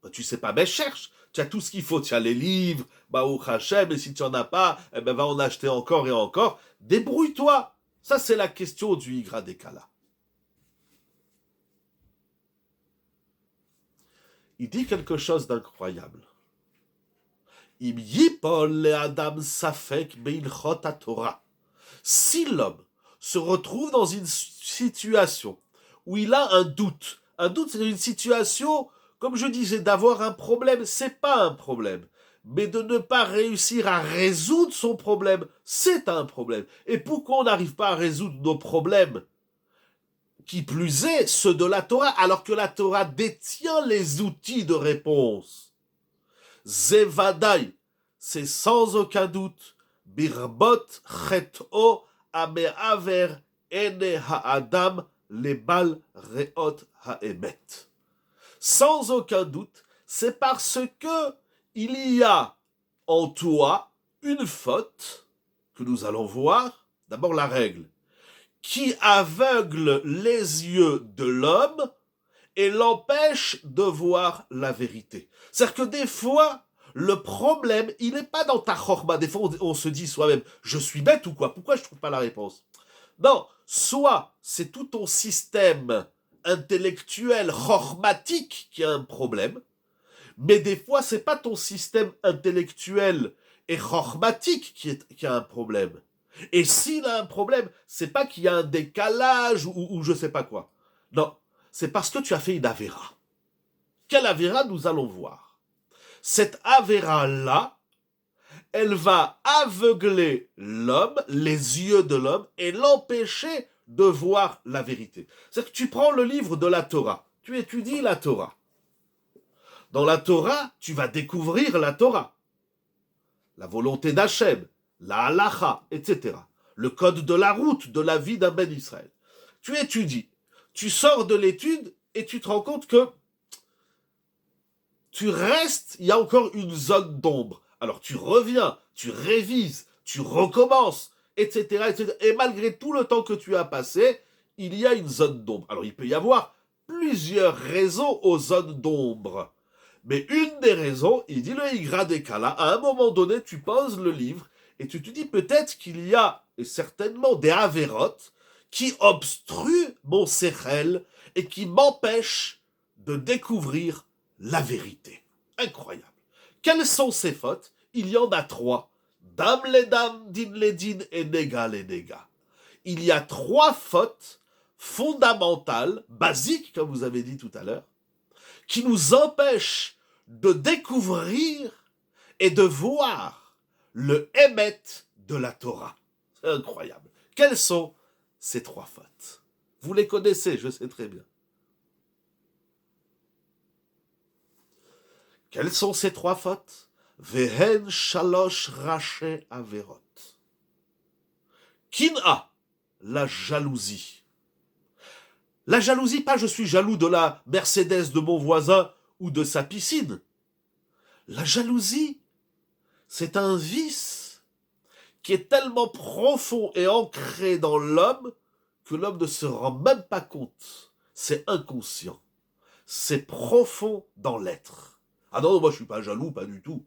Speaker 1: Ben, tu sais pas, mais cherche. Tu as tout ce qu'il faut, tu as les livres, au Hachem, et si tu en as pas, eh ben va en acheter encore et encore. Débrouille-toi. Ça c'est la question du Igra des Kala. Il dit quelque chose d'incroyable. Im yipol le adam safek beilchot Torah. Si l'homme se retrouve dans une situation où il a un doute c'est une situation, comme je disais, d'avoir un problème, c'est pas un problème. Mais de ne pas réussir à résoudre son problème, c'est un problème. Et pourquoi on n'arrive pas à résoudre nos problèmes? Qui plus est, ceux de la Torah, alors que la Torah détient les outils de réponse. Zevadai, c'est sans aucun doute, birbot chet'o ame'aver ene ha'adam lebal re'ot ha'emet. Sans aucun doute, c'est parce que il y a en toi une faute que nous allons voir. D'abord la règle qui aveugle les yeux de l'homme et l'empêche de voir la vérité. C'est-à-dire que des fois, le problème, il n'est pas dans ta chorma. Des fois, on se dit soi-même, je suis bête ou quoi? Pourquoi je ne trouve pas la réponse? Non, soit c'est tout ton système intellectuel chormatique qui a un problème, mais des fois, c'est pas ton système intellectuel et chormatique qui a un problème. Et s'il a un problème, c'est pas qu'il y a un décalage ou je sais pas quoi. Non, c'est parce que tu as fait une avéra. Quelle avéra nous allons voir? Cette avéra-là, elle va aveugler l'homme, les yeux de l'homme, et l'empêcher de voir la vérité. C'est-à-dire que tu prends le livre de la Torah, tu étudies la Torah. Dans la Torah, tu vas découvrir la Torah, la volonté d'Hachem, la halacha, etc. Le code de la route de la vie d'un ben Israël. Tu étudies, tu sors de l'étude et tu te rends compte que tu restes, il y a encore une zone d'ombre. Alors tu reviens, tu révises, tu recommences, etc., etc. Et malgré tout le temps que tu as passé, il y a une zone d'ombre. Alors il peut y avoir plusieurs raisons aux zones d'ombre. Mais une des raisons, il dit le Igra des Kala, à un moment donné, tu poses le livre et tu te dis peut-être qu'il y a, et certainement, des avérotes qui obstruent mon sechel et qui m'empêchent de découvrir la vérité. Incroyable. Quelles sont ces fautes? Il y en a 3. Dam les dam, din les din et nega les nega. Il y a 3 fautes fondamentales, basiques, comme vous avez dit tout à l'heure, qui nous empêchent de découvrir et de voir le émet de la Torah. C'est incroyable. Quelles sont ces 3 fautes? Vous les connaissez, je sais très bien. Quelles sont ces 3 fautes? Vehen shalosh raché averot. Kin'a, la jalousie. La jalousie, pas je suis jaloux de la Mercedes de mon voisin ou de sa piscine. La jalousie, c'est un vice qui est tellement profond et ancré dans l'homme que l'homme ne se rend même pas compte. C'est inconscient. C'est profond dans l'être. Ah non, moi je suis pas jaloux, pas du tout.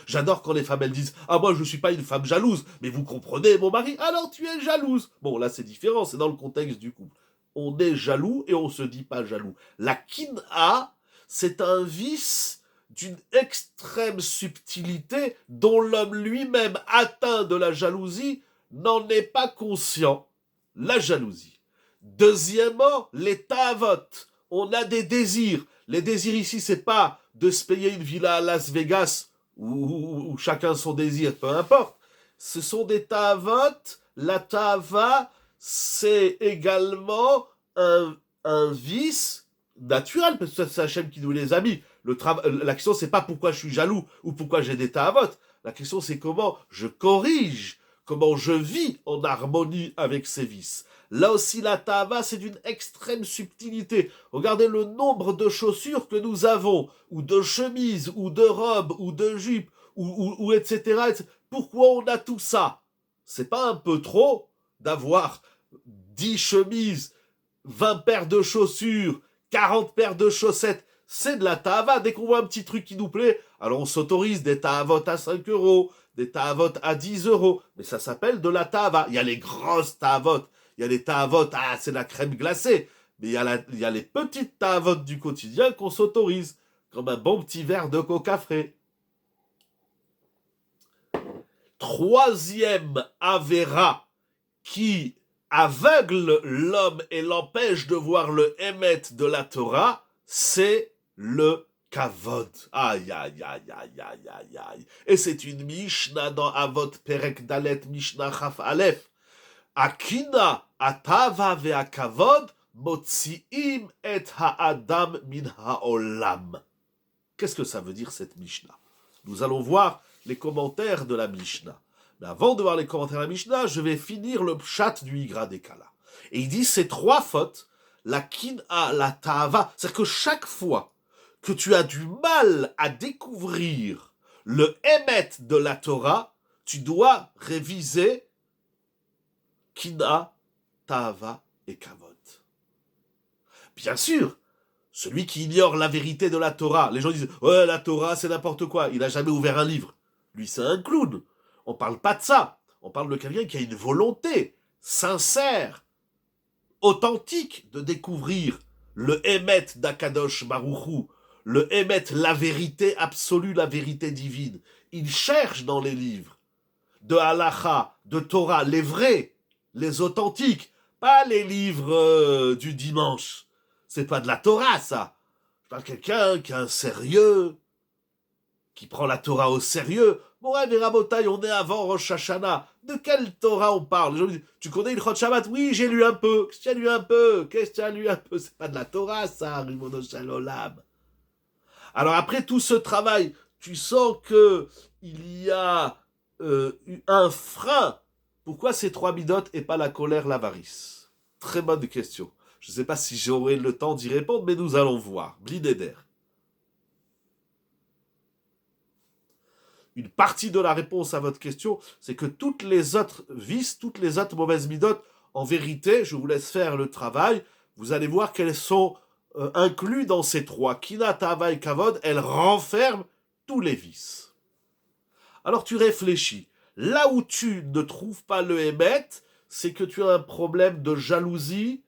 Speaker 1: J'adore quand les femmes elles disent « Ah moi je suis pas une femme jalouse, mais vous comprenez mon mari, alors tu es jalouse !» Bon là c'est différent, c'est dans le contexte du couple. On est jaloux et on se dit pas jaloux. La kin'a, c'est un vice d'une extrême subtilité dont l'homme lui-même atteint de la jalousie n'en est pas conscient. La jalousie. Deuxièmement, les ta'avot. On a des désirs. Les désirs ici, c'est pas de se payer une villa à Las Vegas où chacun son désir, peu importe. Ce sont des ta'avot. La ta'ava, c'est également un vice naturel, parce que c'est Hachem qui nous les a mis. La question, c'est pas pourquoi je suis jaloux ou pourquoi j'ai des ta'avot. La question, c'est comment je corrige, comment je vis en harmonie avec ces vices. Là aussi, la ta'ava, c'est d'une extrême subtilité. Regardez le nombre de chaussures que nous avons, ou de chemises, ou de robes, ou de jupes, ou etc., etc. Pourquoi on a tout ça? C'est pas un peu trop d'avoir 10 chemises, 20 paires de chaussures, 40 paires de chaussettes? C'est de la ta'ava. Dès qu'on voit un petit truc qui nous plaît, alors on s'autorise des ta'avot à 5 euros, des ta'avot à 10 euros. Mais ça s'appelle de la ta'ava. Il y a les grosses ta'avot. Il y a les ta'avot, c'est la crème glacée. Mais il y a les petites ta'avot du quotidien qu'on s'autorise. Comme un bon petit verre de coca frais. Troisième avéra qui aveugle l'homme et l'empêche de voir le émet de la Torah, c'est le kavod. Aïe, aïe, aïe, aïe, aïe, aïe, aïe. Et c'est une Mishnah dans Avot Perek Dalet Mishnah Chaf Aleph. Akina, atava ve'akavod, motzi'im et ha'adam min ha'olam. Qu'est-ce que ça veut dire cette Mishnah? Nous allons voir les commentaires de la Mishnah. Mais avant de voir les commentaires de la Mishnah, je vais finir le pshat du Igra Dekala. Et il dit ces trois fautes, la kin'a, la ta'ava, c'est-à-dire que chaque fois que tu as du mal à découvrir le émet de la Torah, tu dois réviser kin'a, ta'ava et kavod. Bien sûr, celui qui ignore la vérité de la Torah, les gens disent « Ouais, la Torah, c'est n'importe quoi. Il n'a jamais ouvert un livre. » Lui, c'est un clown. On ne parle pas de ça. On parle de quelqu'un qui a une volonté sincère, authentique de découvrir le Emet d'Akadosh Baruchou, le Emet, la vérité absolue, la vérité divine. Il cherche dans les livres de Halacha, de Torah, les vrais, les authentiques, pas les livres du dimanche. C'est pas de la Torah, ça. Je parle de quelqu'un qui a un sérieux, qui prend la Torah au sérieux. Bon, ouais, mais Rabotai, on est avant Rosh Hashanah. De quelle Torah on parle? Les gens disent, tu connais le Chod Shabbat? Oui, j'ai lu un peu. Qu'est-ce que tu as lu un peu? Qu'est-ce que tu as lu un peu? C'est pas de la Torah, ça, Rimono Shalom. Alors après tout ce travail, tu sens que il y a un frein. Pourquoi ces trois midotes et pas la colère, l'avarice? Très bonne question. Je ne sais pas si j'aurai le temps d'y répondre, mais nous allons voir. Blineder. Une partie de la réponse à votre question, c'est que toutes les autres vices, toutes les autres mauvaises midotes, en vérité, je vous laisse faire le travail, vous allez voir qu'elles sont incluses dans ces trois. Kina, Tava et Kavod, elles renferment tous les vices. Alors tu réfléchis. Là où tu ne trouves pas le Hémet, c'est que tu as un problème de jalousie,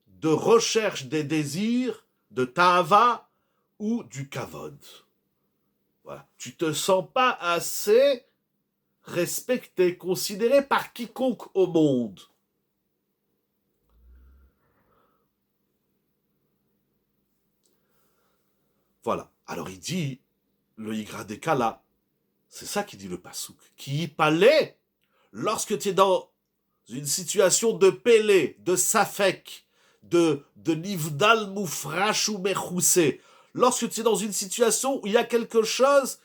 Speaker 1: de recherche des désirs, de Tava ou du Kavod. Voilà. Tu te sens pas assez respecté, considéré par quiconque au monde. Voilà. Alors il dit, le Igra Dekala, c'est ça qui dit le Passouk, qui y parlait lorsque tu es dans une situation de pélé, de safek, de nivdal moufrash ou mechoussé, lorsque tu es dans une situation où il y a quelque chose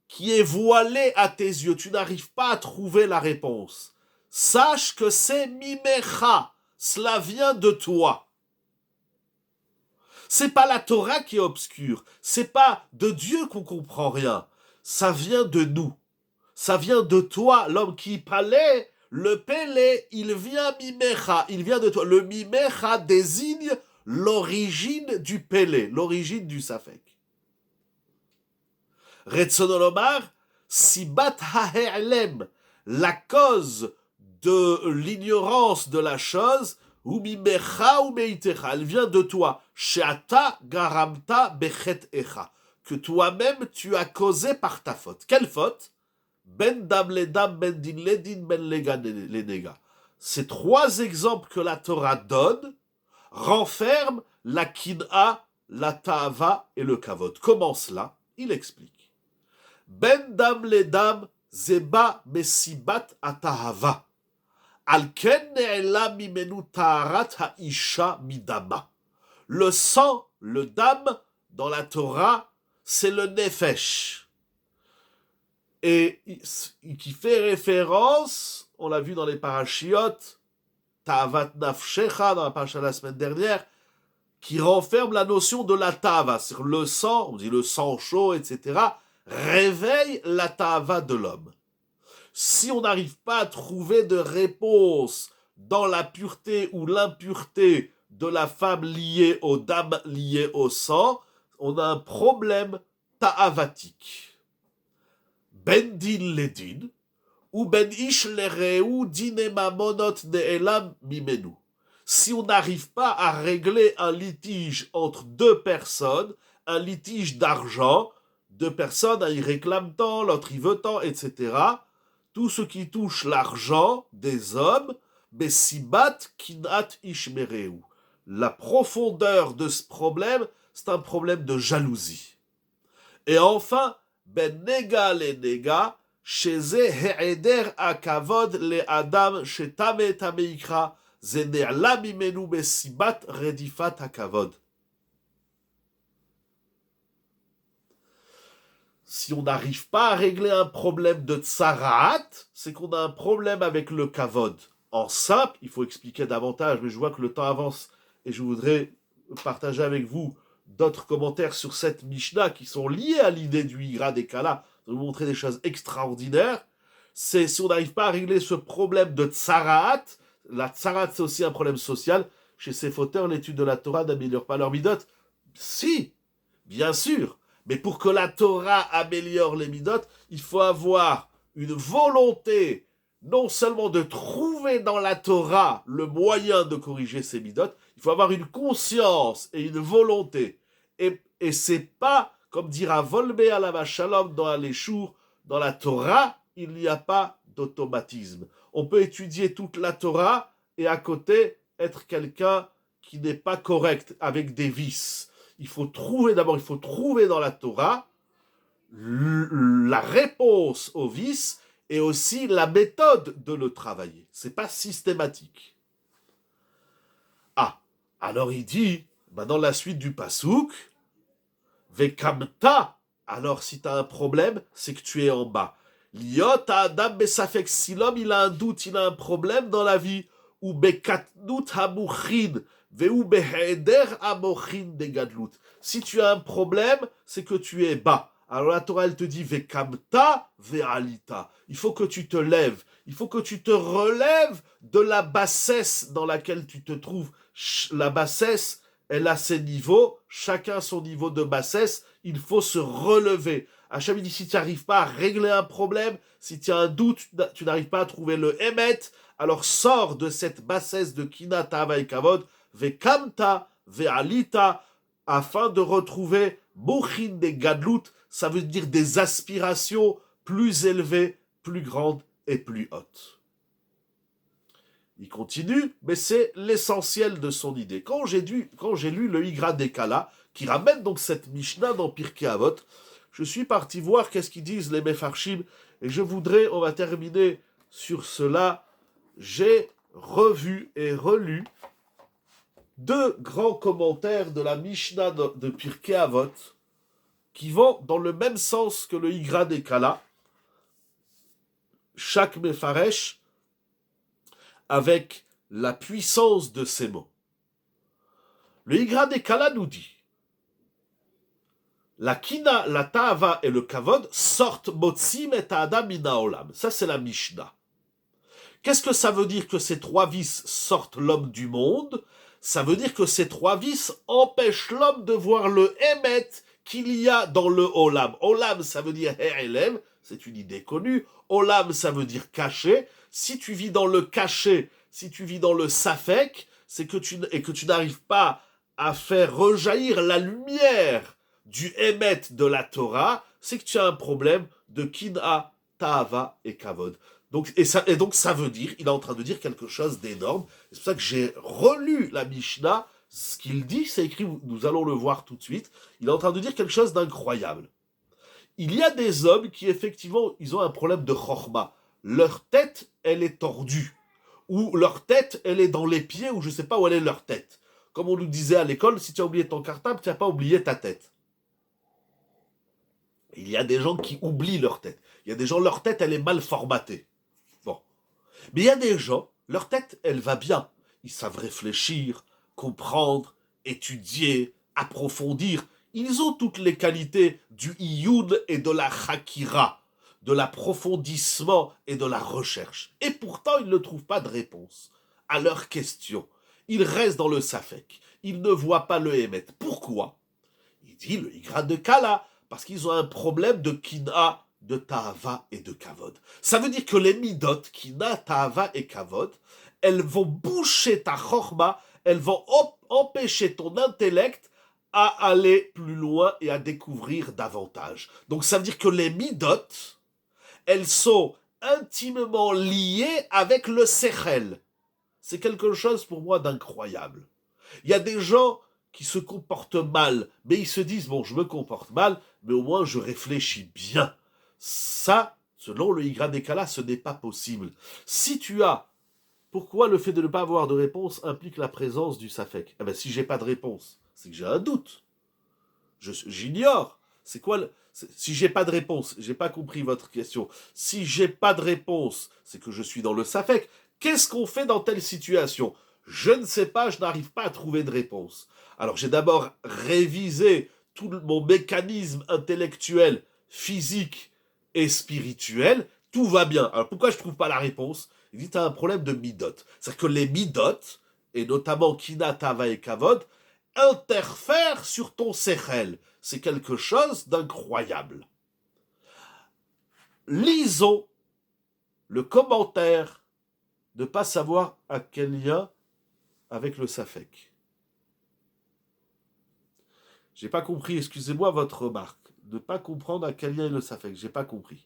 Speaker 1: qui est voilé à tes yeux, tu n'arrives pas à trouver la réponse. Sache que c'est mimecha, cela vient de toi. C'est pas la Torah qui est obscure, c'est pas de Dieu qu'on comprend rien, ça vient de nous. Ça vient de toi, l'homme qui parlait, le Pélé, il vient mimecha, il vient de toi. Le mimecha désigne l'origine du Pélé, l'origine du Safek. Retzonolomar, sibat ha'elem, la cause de l'ignorance de la chose, ou mimecha ou meitecha, elle vient de toi. Sheata garamta bechet echa, que toi-même tu as causé par ta faute. Quelle faute? Ben dam ledam, ben din ledin, ben lega lenega. Ces trois exemples que la Torah donne renferment la kin'a, la ta'ava et le kavod. Comment cela? Il explique. Ben dam ledam zeba mesibat atahava. Al ken ne'ela mimenu ta'arat ha'isha midama. Le sang, le dam, dans la Torah, c'est le nefesh. Et qui fait référence, on l'a vu dans les parachiotes, Ta'avat Nafshecha, dans la paracha de la semaine dernière, qui renferme la notion de la Ta'ava, c'est-à-dire le sang, on dit le sang chaud, etc., réveille la Ta'ava de l'homme. Si on n'arrive pas à trouver de réponse dans la pureté ou l'impureté de la femme liée aux dames liées au sang, on a un problème ta'avatique. Ben din ledin, ou ben ish lereu dine mamonot ne'elam mimenu. Si on n'arrive pas à régler un litige entre deux personnes, un litige d'argent, deux personnes, un y réclame tant, l'autre y veut tant, etc., tout ce qui touche l'argent des hommes, besibat kinat ishmereu. La profondeur de ce problème, c'est un problème de jalousie. Et enfin, ben nega le nega, chez he'eder akavod le adam shetame tameikra, Zene'ala mimenu besibat redifat hakavod. Si on n'arrive pas à régler un problème de tsaraat, c'est qu'on a un problème avec le kavod. En simple, il faut expliquer davantage, mais je vois que le temps avance et je voudrais partager avec vous d'autres commentaires sur cette Mishnah qui sont liés à l'idée du Igra des Kala, de vous montrer des choses extraordinaires. C'est si on n'arrive pas à régler ce problème de tsaraat, la tsaraat c'est aussi un problème social. Chez ces fauteurs, l'étude de la Torah n'améliore pas leur midot. Si, bien sûr. Mais pour que la Torah améliore les midot, il faut avoir une volonté non seulement de trouver dans la Torah le moyen de corriger ces midot, il faut avoir une conscience et une volonté. Et c'est pas, comme dira Volbe Alava Shalom dans Aléchour, dans la Torah, il n'y a pas d'automatisme. On peut étudier toute la Torah et à côté être quelqu'un qui n'est pas correct, avec des vices. Il faut trouver dans la Torah la réponse au vice et aussi la méthode de le travailler. C'est pas systématique. Ah, alors il dit, dans la suite du pasouk, Vekamta, alors si tu as un problème, c'est que tu es en bas. Liot Adam Besafek, si l'homme il a un doute, il a un problème dans la vie, ou Bekatnut Hamuchin, Veu Beheder Amochin de Gadlut. Si tu as un problème, c'est que tu es bas. Alors la Torah, elle te dit Vekamta Ve'alita. Il faut que tu te lèves. Il faut que tu te relèves de la bassesse dans laquelle tu te trouves. La bassesse, elle a ses niveaux. Chacun son niveau de bassesse. Il faut se relever. Hachem dit, si tu n'arrives pas à régler un problème, si tu as un doute, tu n'arrives pas à trouver le Emet, alors sors de cette bassesse de Kina, Tava et Kavod, Vekamta, Ve'alita, afin de retrouver Mochin des Gadlut, ça veut dire des aspirations plus élevées, plus grandes et plus hautes. Il continue, mais c'est l'essentiel de son idée. Quand j'ai lu le Igra des Kala, qui ramène donc cette Mishnah dans Pirkei Avot, je suis parti voir qu'est-ce qu'ils disent les Mefarshim, et on va terminer sur cela, j'ai revu et relu 2 grands commentaires de la Mishnah de Pirkei Avot qui vont dans le même sens que le Igra des Kala, chaque Mefaresh avec la puissance de ces mots. Le Igra des Kala nous dit la Kina, la Ta'ava et le Kavod sortent Motzim et Adam mina olam. Ça, c'est la Mishnah. Qu'est-ce que ça veut dire que ces 3 vices sortent l'homme du monde? Ça veut dire que ces 3 vices empêchent l'homme de voir le Emet qu'il y a dans le Olam. Olam, ça veut dire He'elem, c'est une idée connue. Olam, ça veut dire caché. Si tu vis dans le caché, si tu vis dans le Safek, c'est que tu n'arrives pas à faire rejaillir la lumière du Emet de la Torah, c'est que tu as un problème de Kina, Ta'ava et Kavod. Donc ça veut dire, il est en train de dire quelque chose d'énorme. C'est pour ça que j'ai relu la Mishnah. Ce qu'il dit, c'est écrit, nous allons le voir tout de suite. Il est en train de dire quelque chose d'incroyable. Il y a des hommes qui, effectivement, ils ont un problème de chorma. Leur tête, elle est tordue. Ou leur tête, elle est dans les pieds, ou je ne sais pas où elle est leur tête. Comme on nous disait à l'école, si tu as oublié ton cartable, tu n'as pas oublié ta tête. Il y a des gens qui oublient leur tête. Il y a des gens, leur tête, elle est mal formatée. Bon. Mais il y a des gens, leur tête, elle va bien. Ils savent réfléchir, comprendre, étudier, approfondir. Ils ont toutes les qualités du iyud et de la chakira, de l'approfondissement et de la recherche. Et pourtant, ils ne trouvent pas de réponse à leurs questions. Ils restent dans le safek. Ils ne voient pas le émet. Pourquoi? Il dit le Igra de Kala, parce qu'ils ont un problème de Kina, de Ta'ava et de Kavod. Ça veut dire que les midot, Kina, Ta'ava et Kavod, elles vont boucher ta chorma, elles vont empêcher ton intellect à aller plus loin et à découvrir davantage. Donc ça veut dire que les midot, elles sont intimement liées avec le sechel. C'est quelque chose pour moi d'incroyable. Il y a des gens qui se comportent mal, mais ils se disent, bon, je me comporte mal, mais au moins je réfléchis bien. Ça, selon le Igra des Kala, ce n'est pas possible. Si tu as Pourquoi le fait de ne pas avoir de réponse implique la présence du safek? Eh ben, si j'ai pas de réponse, c'est que j'ai un doute. J'ignore. C'est quoi si j'ai pas de réponse, j'ai pas compris votre question. Si j'ai pas de réponse, c'est que je suis dans le safek. Qu'est-ce qu'on fait dans telle situation? Je ne sais pas, je n'arrive pas à trouver de réponse. Alors j'ai d'abord révisé tout mon mécanisme intellectuel, physique et spirituel. Tout va bien. Alors pourquoi je trouve pas la réponse? Il dit, tu as un problème de midot. C'est-à-dire que les midot, et notamment Kina, Tava et Kavod, interfèrent sur ton sechel. C'est quelque chose d'incroyable. Lisons le commentaire de ne pas savoir à quel lien avec le safek. J'ai pas compris, excusez-moi votre remarque. De ne pas comprendre à quel lien est le safek. J'ai pas compris.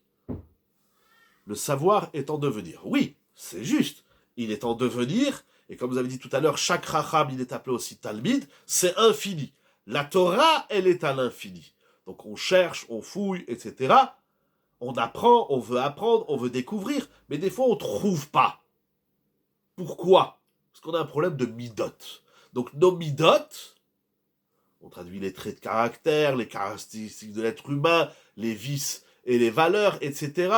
Speaker 1: Le savoir est en devenir. Oui, c'est juste. Il est en devenir, et comme vous avez dit tout à l'heure, chaque racham, il est appelé aussi talmid, c'est infini. La Torah, elle est à l'infini. Donc on cherche, on fouille, etc. On apprend, on veut apprendre, on veut découvrir, mais des fois on ne trouve pas. Pourquoi? Parce qu'on a un problème de midot. Donc nos midot, on traduit les traits de caractère, les caractéristiques de l'être humain, les vices et les valeurs, etc.,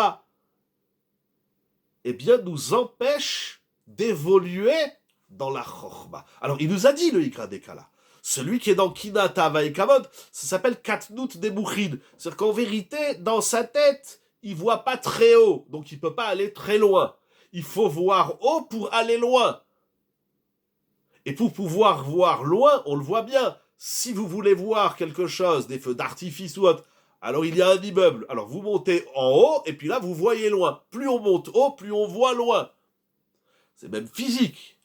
Speaker 1: eh bien, nous empêchent d'évoluer dans la chorma. Alors, il nous a dit, le Ikra Dekala, celui qui est dans Kina, Tava et Kavod, ça s'appelle Katnout des Mouchid. C'est-à-dire qu'en vérité, dans sa tête, il voit pas très haut, donc il peut pas aller très loin. Il faut voir haut pour aller loin. Et pour pouvoir voir loin, on le voit bien. Si vous voulez voir quelque chose, des feux d'artifice ou autre, alors il y a un immeuble. Alors vous montez en haut, et puis là vous voyez loin. Plus on monte haut, plus on voit loin. C'est même physique.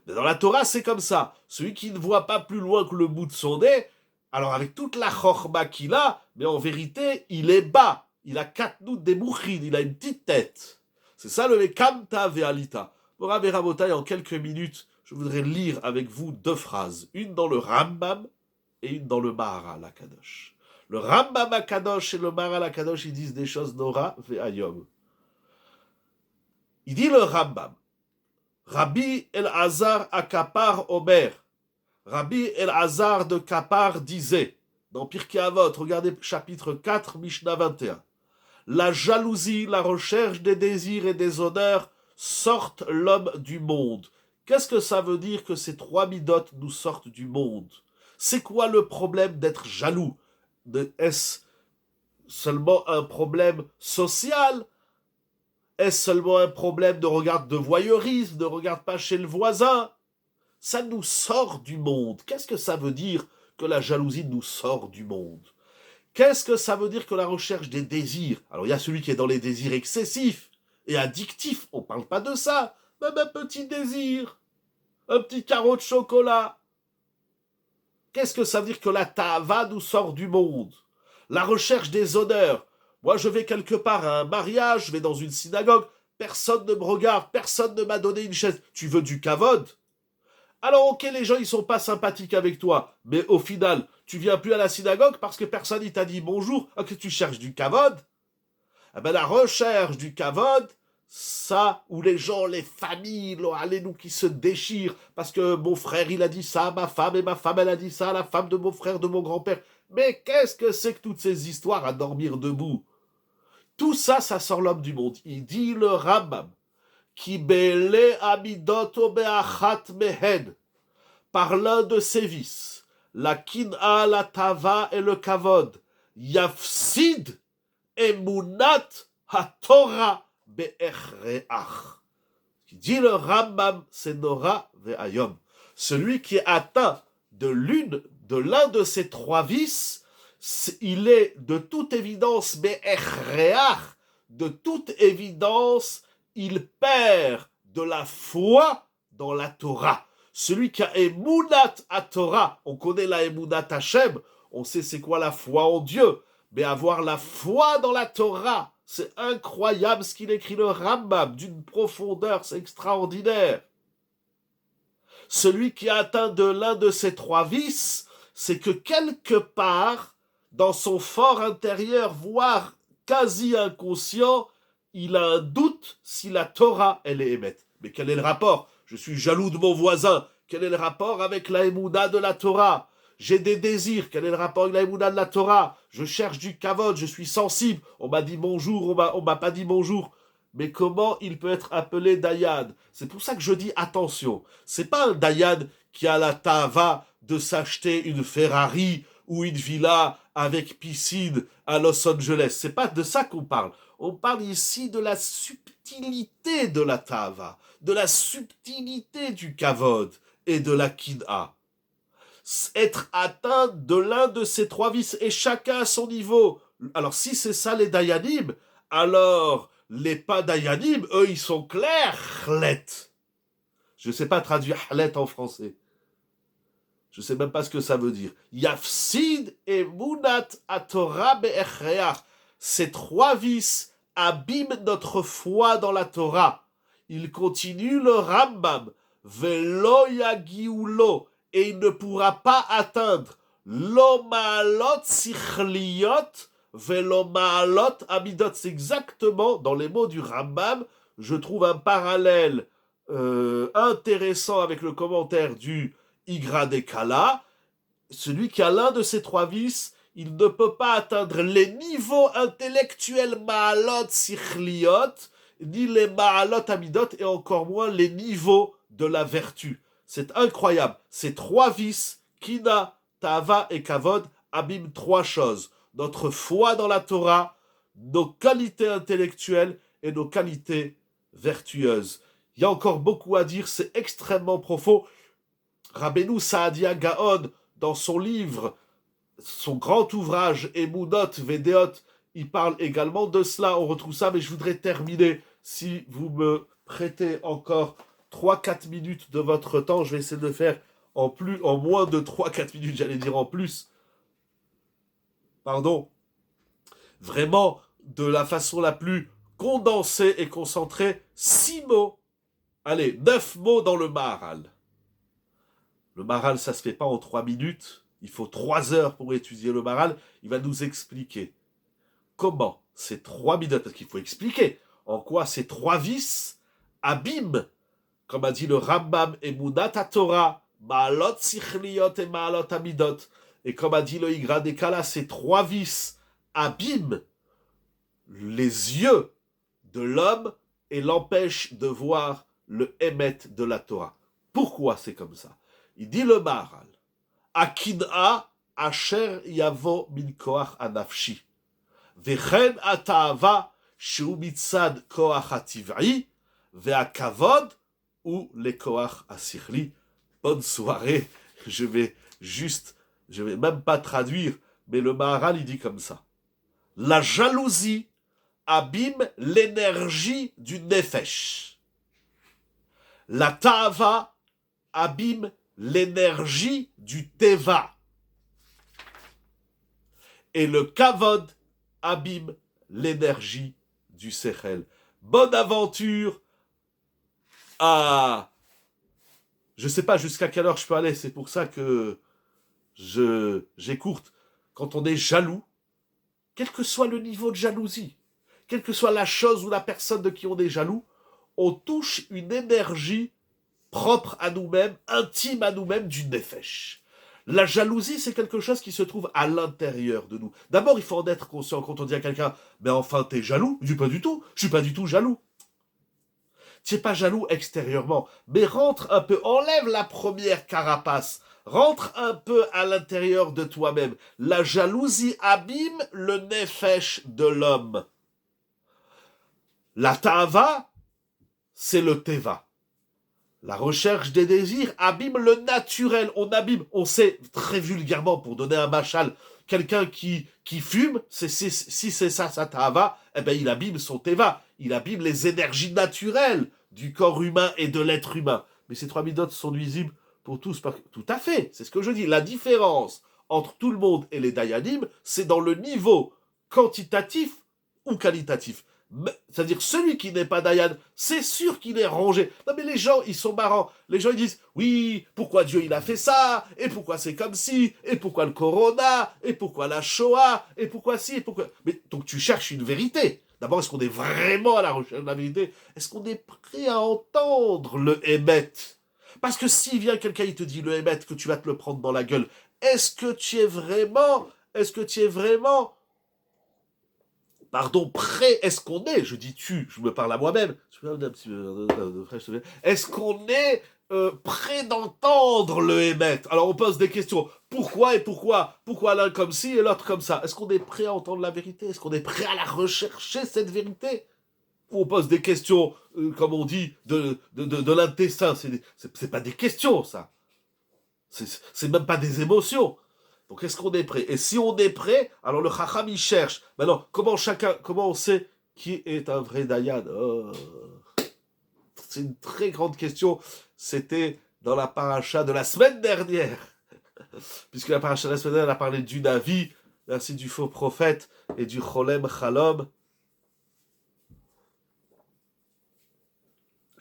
Speaker 1: Mais dans la Torah, c'est comme ça. Celui qui ne voit pas plus loin que le bout de son nez, alors avec toute la chorma qu'il a, mais en vérité, il est bas. Il a katnout des mouchid, il a une petite tête. C'est ça le Kamta Ve'alita. Mora Berabotai, en quelques minutes, je voudrais lire avec vous deux phrases. Une dans le Rambam et une dans le Maharal HaKadosh. Le Rambam HaKadosh et le Maharal HaKadosh, ils disent des choses Nora Ve'ayom. Il dit le Rambam, Rabbi El-Hazar Akapar Omer, Rabbi El-Hazar de Kapar disait, dans Pirkei Avot, regardez chapitre 4, Mishnah 21, la jalousie, la recherche des désirs et des honneurs sortent l'homme du monde. Qu'est-ce que ça veut dire que ces trois midotes nous sortent du monde? C'est quoi le problème d'être jaloux? Est-ce seulement un problème social? Est-ce seulement un problème de regard de voyeurisme, de regard pas chez le voisin? Ça nous sort du monde. Qu'est-ce que ça veut dire que la jalousie nous sort du monde? Qu'est-ce que ça veut dire que la recherche des désirs? Alors il y a celui qui est dans les désirs excessifs et addictifs, on ne parle pas de ça. Même un petit désir, un petit carreau de chocolat. Qu'est-ce que ça veut dire que la tava nous sort du monde? La recherche des honneurs. Moi, je vais quelque part à un mariage, je vais dans une synagogue, personne ne me regarde, personne ne m'a donné une chaise. Tu veux du kavod? Alors, ok, les gens, ils sont pas sympathiques avec toi, mais au final, tu viens plus à la synagogue parce que personne ne t'a dit bonjour, que tu cherches du kavod? Eh ben, la recherche du kavod, ça, où les gens, les familles, allez nous qui se déchirent, parce que mon frère, il a dit ça à ma femme, et ma femme, elle a dit ça à la femme de mon frère, de mon grand-père. Mais qu'est-ce que c'est que toutes ces histoires à dormir debout? Tout ça, ça sort l'homme du monde. Il dit le Rambam, qui bele amidoto be'achat mehen, par l'un de ses vices, la kin'a, la tava et le kavod, yafsid emunat ha-Torah be'echreach. Qui dit le Rambam, c'est Nora ve'ayom. Celui qui est atteint de l'un de ces trois vices, il est de toute évidence be'echreach, de toute évidence, il perd de la foi dans la Torah. Celui qui a Emunat à Torah, on connaît la Emunat Hashem, on sait c'est quoi la foi en Dieu, mais avoir la foi dans la Torah, c'est incroyable ce qu'il écrit le Rambam, d'une profondeur, c'est extraordinaire. Celui qui a atteint de l'un de ces trois vices, c'est que quelque part, dans son fort intérieur, voire quasi inconscient, il a un doute si la Torah, elle est émette. Mais quel est le rapport? Je suis jaloux de mon voisin. Quel est le rapport avec la émouda de la Torah? J'ai des désirs. Quel est le rapport avec la émouda de la Torah? Je cherche du kavod, je suis sensible. On m'a dit bonjour, on m'a pas dit bonjour. Mais comment il peut être appelé Dayan? C'est pour ça que je dis attention. C'est pas un Dayan qui a la tava de s'acheter une Ferrari ou une villa avec piscine à Los Angeles. C'est pas de ça qu'on parle. On parle ici de la subtilité de la tava, de la subtilité du kavod et de la kid'a. Être atteint de l'un de ces trois vices, et chacun à son niveau. Alors si c'est ça les dayanim, alors les pas dayanim, eux ils sont clairs, chlet. Je ne sais pas traduire chlet en français. Je ne sais même pas ce que ça veut dire. Yafsid et munat atorah be'echreach. Ces trois vices abîment notre foi dans la Torah. Il continue le Rambam. Velo yagiulo. Et il ne pourra pas atteindre lo ma'alot sichliot velo ma'alot amidot. C'est exactement, dans les mots du Rambam, je trouve un parallèle intéressant avec le commentaire du Igra de Kala. Celui qui a l'un de ces trois vices, il ne peut pas atteindre les niveaux intellectuels ma'alot sichliot, ni les ma'alot amidot, et encore moins les niveaux de la vertu. C'est incroyable. Ces trois vices, Kina, Tava et Kavod, abîment trois choses. Notre foi dans la Torah, nos qualités intellectuelles et nos qualités vertueuses. Il y a encore beaucoup à dire, c'est extrêmement profond. Rabbeinu Saadia Gaon, dans son livre, son grand ouvrage, Emunot Vedeot, il parle également de cela. On retrouve ça, mais je voudrais terminer. Si vous me prêtez encore 3-4 minutes de votre temps, je vais essayer de faire en moins de 3-4 minutes, j'allais dire en plus. Pardon. Vraiment, de la façon la plus condensée et concentrée, 6 mots. Allez, 9 mots dans le Maharal. Le Maharal, ça se fait pas en 3 minutes. Il faut 3 heures pour étudier le Maharal. Il va nous expliquer comment ces 3 minutes, parce qu'il faut expliquer en quoi ces 3 vices abîment, comme a dit le Rambam, Emunat Torah, Ma'alot Sichliot et Ma'alot Amidot. Et comme a dit le Igra de Kala, ces 3 vices abîment les yeux de l'homme et l'empêchent de voir le Emet de la Torah. Pourquoi c'est comme ça? Il dit le Maharal, Akin'a asher yavo min koach anafshi, vechen ata'ava shu mitzad koach hativ'i, ve'akavod ou les koach asichli. Bonne soirée. Je vais même pas traduire, mais le Maharal il dit comme ça. La jalousie abîme l'énergie du nefesh. La ta'ava abîme l'énergie du teva. Et le kavod abîme l'énergie du sechel. Bonne aventure à... Je ne sais pas jusqu'à quelle heure je peux aller, c'est pour ça que j'écourte. Quand on est jaloux, quel que soit le niveau de jalousie, quelle que soit la chose ou la personne de qui on est jaloux, on touche une énergie propre à nous-mêmes, intime à nous-mêmes du nefesh. La jalousie, c'est quelque chose qui se trouve à l'intérieur de nous. D'abord, il faut en être conscient quand on dit à quelqu'un « Mais enfin, t'es jaloux ?» Je dis « Pas du tout, je suis pas du tout jaloux. » Tu n'es pas jaloux extérieurement, mais rentre un peu, enlève la première carapace, rentre un peu à l'intérieur de toi-même. La jalousie abîme le nefesh de l'homme. La ta'ava, c'est le teva. La recherche des désirs abîme le naturel. On sait très vulgairement, pour donner un machal, quelqu'un qui fume, si c'est ça sa ta'ava, eh ben il abîme son teva. Il abîme les énergies naturelles du corps humain et de l'être humain. Mais ces 3 midotes sont nuisibles pour tous. Tout à fait, c'est ce que je dis. La différence entre tout le monde et les dayanim, c'est dans le niveau quantitatif ou qualitatif. C'est-à-dire, celui qui n'est pas Dayan, c'est sûr qu'il est rangé. Non mais les gens, ils sont marrants. Les gens, ils disent, oui, pourquoi Dieu il a fait ça? Et pourquoi c'est comme ci? Et pourquoi le corona? Et pourquoi la Shoah? Et pourquoi ci? Et pourquoi... Mais donc tu cherches une vérité. D'abord, est-ce qu'on est vraiment à la recherche de la vérité? Est-ce qu'on est prêt à entendre le émet? Parce que s'il vient quelqu'un, il te dit le émet, que tu vas te le prendre dans la gueule, est-ce que tu es vraiment, pardon, prêt, est-ce qu'on est, je dis tu, je me parle à moi-même, est-ce qu'on est prêt d'entendre le émet? Alors on pose des questions, pourquoi et pourquoi? Pourquoi l'un comme ci et l'autre comme ça? Est-ce qu'on est prêt à entendre la vérité? Est-ce qu'on est prêt à la rechercher, cette vérité? Ou on pose des questions, comme on dit, de l'intestin, c'est pas des questions ça, c'est même pas des émotions. Donc est-ce qu'on est prêt? Et si on est prêt, alors le Chacham il cherche. Maintenant, comment on sait qui est un vrai Dayan? C'est une très grande question. C'était dans la paracha de la semaine dernière. Puisque la paracha de la semaine dernière, elle a parlé du Navi, ainsi du faux prophète et du Cholem Chalom.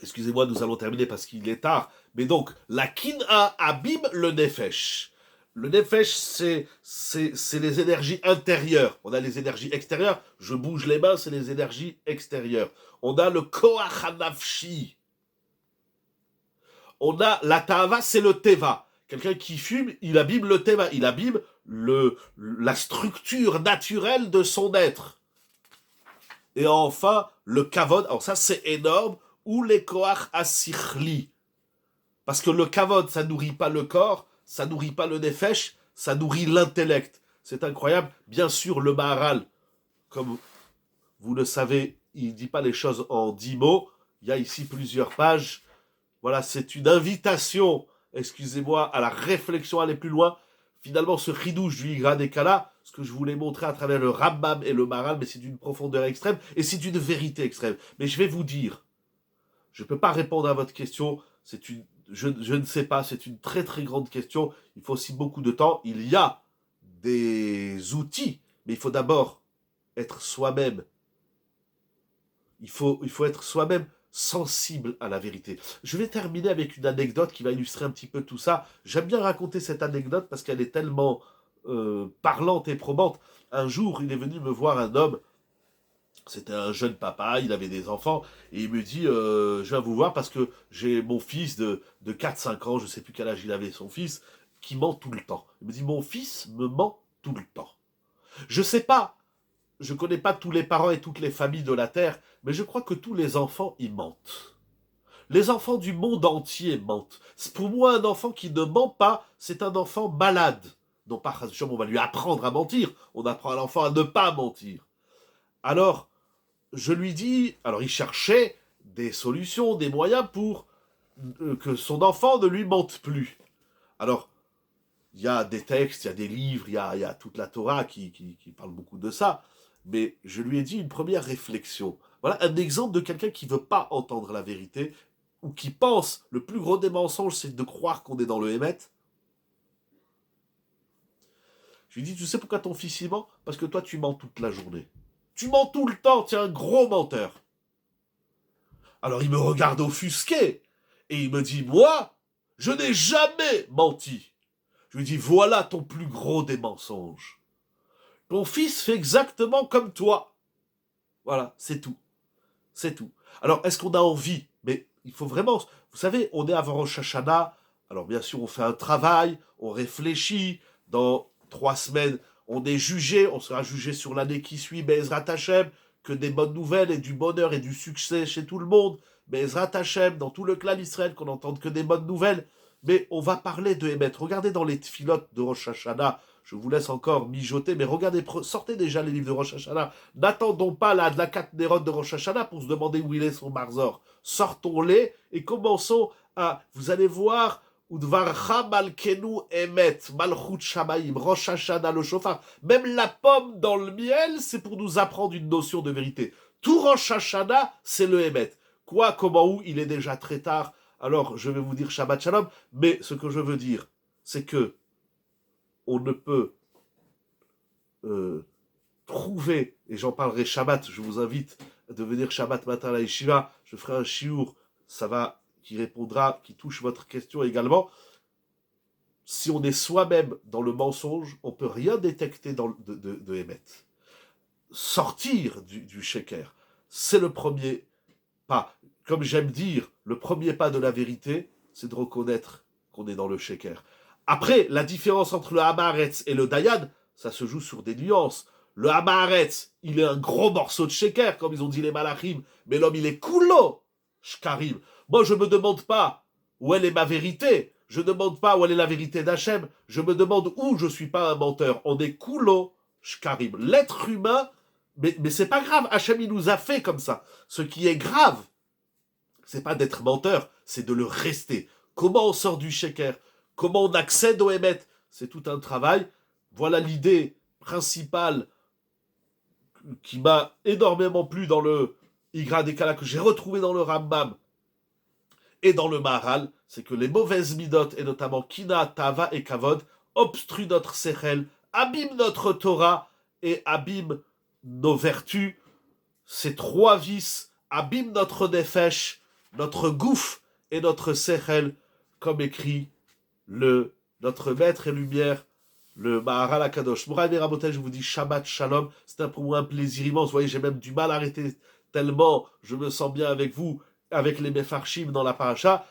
Speaker 1: Excusez-moi, nous allons terminer parce qu'il est tard. Mais donc, la kin'a abîme le nefesh. Le nefesh, c'est les énergies intérieures. On a les énergies extérieures. Je bouge les mains, c'est les énergies extérieures. On a le koach hanafshi. On a la ta'ava, c'est le teva. Quelqu'un qui fume, il abîme le teva. Il abîme la structure naturelle de son être. Et enfin, le kavod. Alors ça, c'est énorme. Ou les koach asichli. Parce que le kavod, ça nourrit pas le corps, ça nourrit pas le nefesh, ça nourrit l'intellect. C'est incroyable. Bien sûr, le Maharal, comme vous le savez, il ne dit pas les choses en 10 mots. Il y a ici plusieurs pages. Voilà, c'est une invitation, excusez-moi, à la réflexion, à aller plus loin. Finalement, ce chidouche du Igra Dekala, ce que je voulais montrer à travers le Rambam et le Maharal, mais c'est d'une profondeur extrême et c'est d'une vérité extrême. Mais je vais vous dire, je ne peux pas répondre à votre question. Je ne sais pas, c'est une très très grande question. Il faut aussi beaucoup de temps. Il y a des outils, mais il faut d'abord être soi-même. Il faut être soi-même sensible à la vérité. Je vais terminer avec une anecdote qui va illustrer un petit peu tout ça. J'aime bien raconter cette anecdote parce qu'elle est tellement parlante et probante. Un jour, il est venu me voir un homme. C'était un jeune papa, il avait des enfants, et il me dit, je viens vous voir parce que j'ai mon fils de 4-5 ans, je ne sais plus quel âge il avait son fils, qui ment tout le temps. Il me dit, mon fils me ment tout le temps. Je sais pas, je connais pas tous les parents et toutes les familles de la Terre, mais je crois que tous les enfants y mentent. Les enfants du monde entier mentent. Pour moi, un enfant qui ne ment pas, c'est un enfant malade. Non pas, on va lui apprendre à mentir, on apprend à l'enfant à ne pas mentir. Alors, je lui dis, alors il cherchait des solutions, des moyens pour que son enfant ne lui mente plus. Alors, il y a des textes, il y a des livres, il y a toute la Torah qui parle beaucoup de ça, mais je lui ai dit une première réflexion. Voilà un exemple de quelqu'un qui ne veut pas entendre la vérité, ou qui pense, le plus gros des mensonges, c'est de croire qu'on est dans le Hémet. Je lui dis, tu sais pourquoi ton fils y ment? Parce que toi, tu mens toute la journée. Tu mens tout le temps, tu es un gros menteur. Alors il me regarde offusqué et il me dit, moi, je n'ai jamais menti. Je lui dis, voilà ton plus gros des mensonges. Ton fils fait exactement comme toi. Voilà, c'est tout. C'est tout. Alors, est-ce qu'on a envie? Mais il faut vraiment... Vous savez, on est avant Rosh Hashanah. Alors, bien sûr, on fait un travail, on réfléchit. Dans 3 semaines, on est jugé. On sera jugé sur l'année qui suit, Be'ezrat Hashem. Que des bonnes nouvelles et du bonheur et du succès chez tout le monde. Be'ezrat Hashem, dans tout le clan d'Israël, qu'on n'entende que des bonnes nouvelles. Mais on va parler de Hémet. Regardez dans les tfilotes de Rosh Hashanah. Je vous laisse encore mijoter, mais regardez, sortez déjà les livres de Rosh Hashanah. N'attendons pas la Adlakat Nerot de Rosh Hashanah pour se demander où il est son Marzor. Sortons-les et commençons à... Vous allez voir, Udvarcha Malkenu Emet, Malchut Shamaim, Rosh Hashanah, le Shofar. Même la pomme dans le miel, c'est pour nous apprendre une notion de vérité. Tout Rosh Hashanah, c'est le Emet. Quoi, comment, où, il est déjà très tard. Alors, je vais vous dire Shabbat Shalom, mais ce que je veux dire, c'est que on ne peut trouver, et j'en parlerai Shabbat, je vous invite à devenir Shabbat matin à la Yeshiva, je ferai un shiur, qui répondra, qui touche votre question également. Si on est soi-même dans le mensonge, on ne peut rien détecter de Hémet. sortir du sheker. C'est le premier pas. Comme j'aime dire, le premier pas de la vérité, c'est de reconnaître qu'on est dans le sheker. Après, la différence entre le Hamaretz et le Dayan, ça se joue sur des nuances. Le Hamaretz, il est un gros morceau de sheker, comme ils ont dit les malachim, mais l'homme, il est koulo, shkarim. Moi, je me demande pas où elle est ma vérité. Je ne demande pas où elle est la vérité d'Hachem. Je me demande où je suis pas un menteur. On est koulo, shkarim. L'être humain, mais c'est pas grave. Hachem, il nous a fait comme ça. Ce qui est grave, c'est pas d'être menteur, c'est de le rester. Comment on sort du sheker? Comment on accède au Hémet? C'est tout un travail. Voilà l'idée principale qui m'a énormément plu dans le Igra Dekala, que j'ai retrouvé dans le Rambam et dans le Maharal, c'est que les mauvaises midot, et notamment Kina, Tava et Kavod, obstruent notre Sechel, abîment notre Torah et abîment nos vertus. Ces trois vices abîment notre Nefesh, notre Gouf et notre Sechel, comme écrit notre maître et lumière, le Maharal Akadosh. Mouraï et Rabotai, je vous dis Shabbat Shalom. C'est pour moi un plaisir immense. Vous voyez, j'ai même du mal à arrêter tellement je me sens bien avec vous, avec les Mefarshim dans la paracha.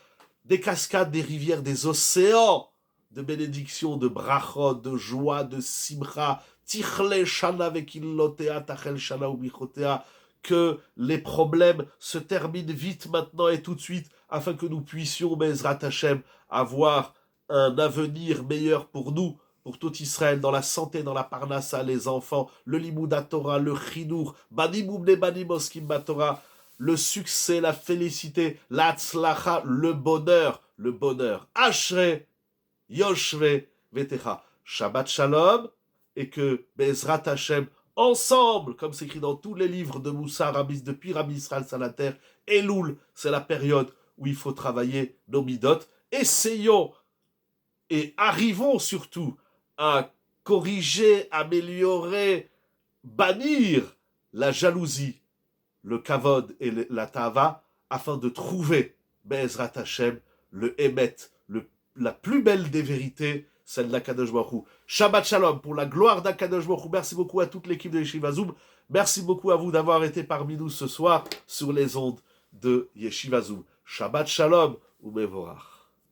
Speaker 1: Des cascades, des rivières, des océans de bénédiction, de brachot, de joie, de simcha. Tichle shana vekillotea, tachel shana ubichotea. Que les problèmes se terminent vite maintenant et tout de suite, afin que nous puissions, Bezrat Hashem, avoir un avenir meilleur pour nous, pour tout Israël, dans la santé, dans la parnassa, les enfants, le limouda Torah, le chinour, banimoumne banimoskim batora, le succès, la félicité, la tzlacha, le bonheur, Ashrei, Yoshve, Vetecha, Shabbat Shalom, et que Bezrat Hashem, ensemble, comme c'est écrit dans tous les livres de Moussa, depuis Rabbi Israël Salater, Elul, c'est la période où il faut travailler nos midot. Essayons et arrivons surtout à corriger, améliorer, bannir la jalousie, le kavod et la tava, afin de trouver, Be'ezrat Hashem, le Emet, la plus belle des vérités, celle d'Akadosh Baruch Hu. Shabbat Shalom, pour la gloire d'Akadosh Baruch Hu. Merci beaucoup à toute l'équipe de Yeshiva Zoom. Merci beaucoup à vous d'avoir été parmi nous ce soir sur les ondes de Yeshiva Zoom. Shabbat Shalom, ou Mevorach.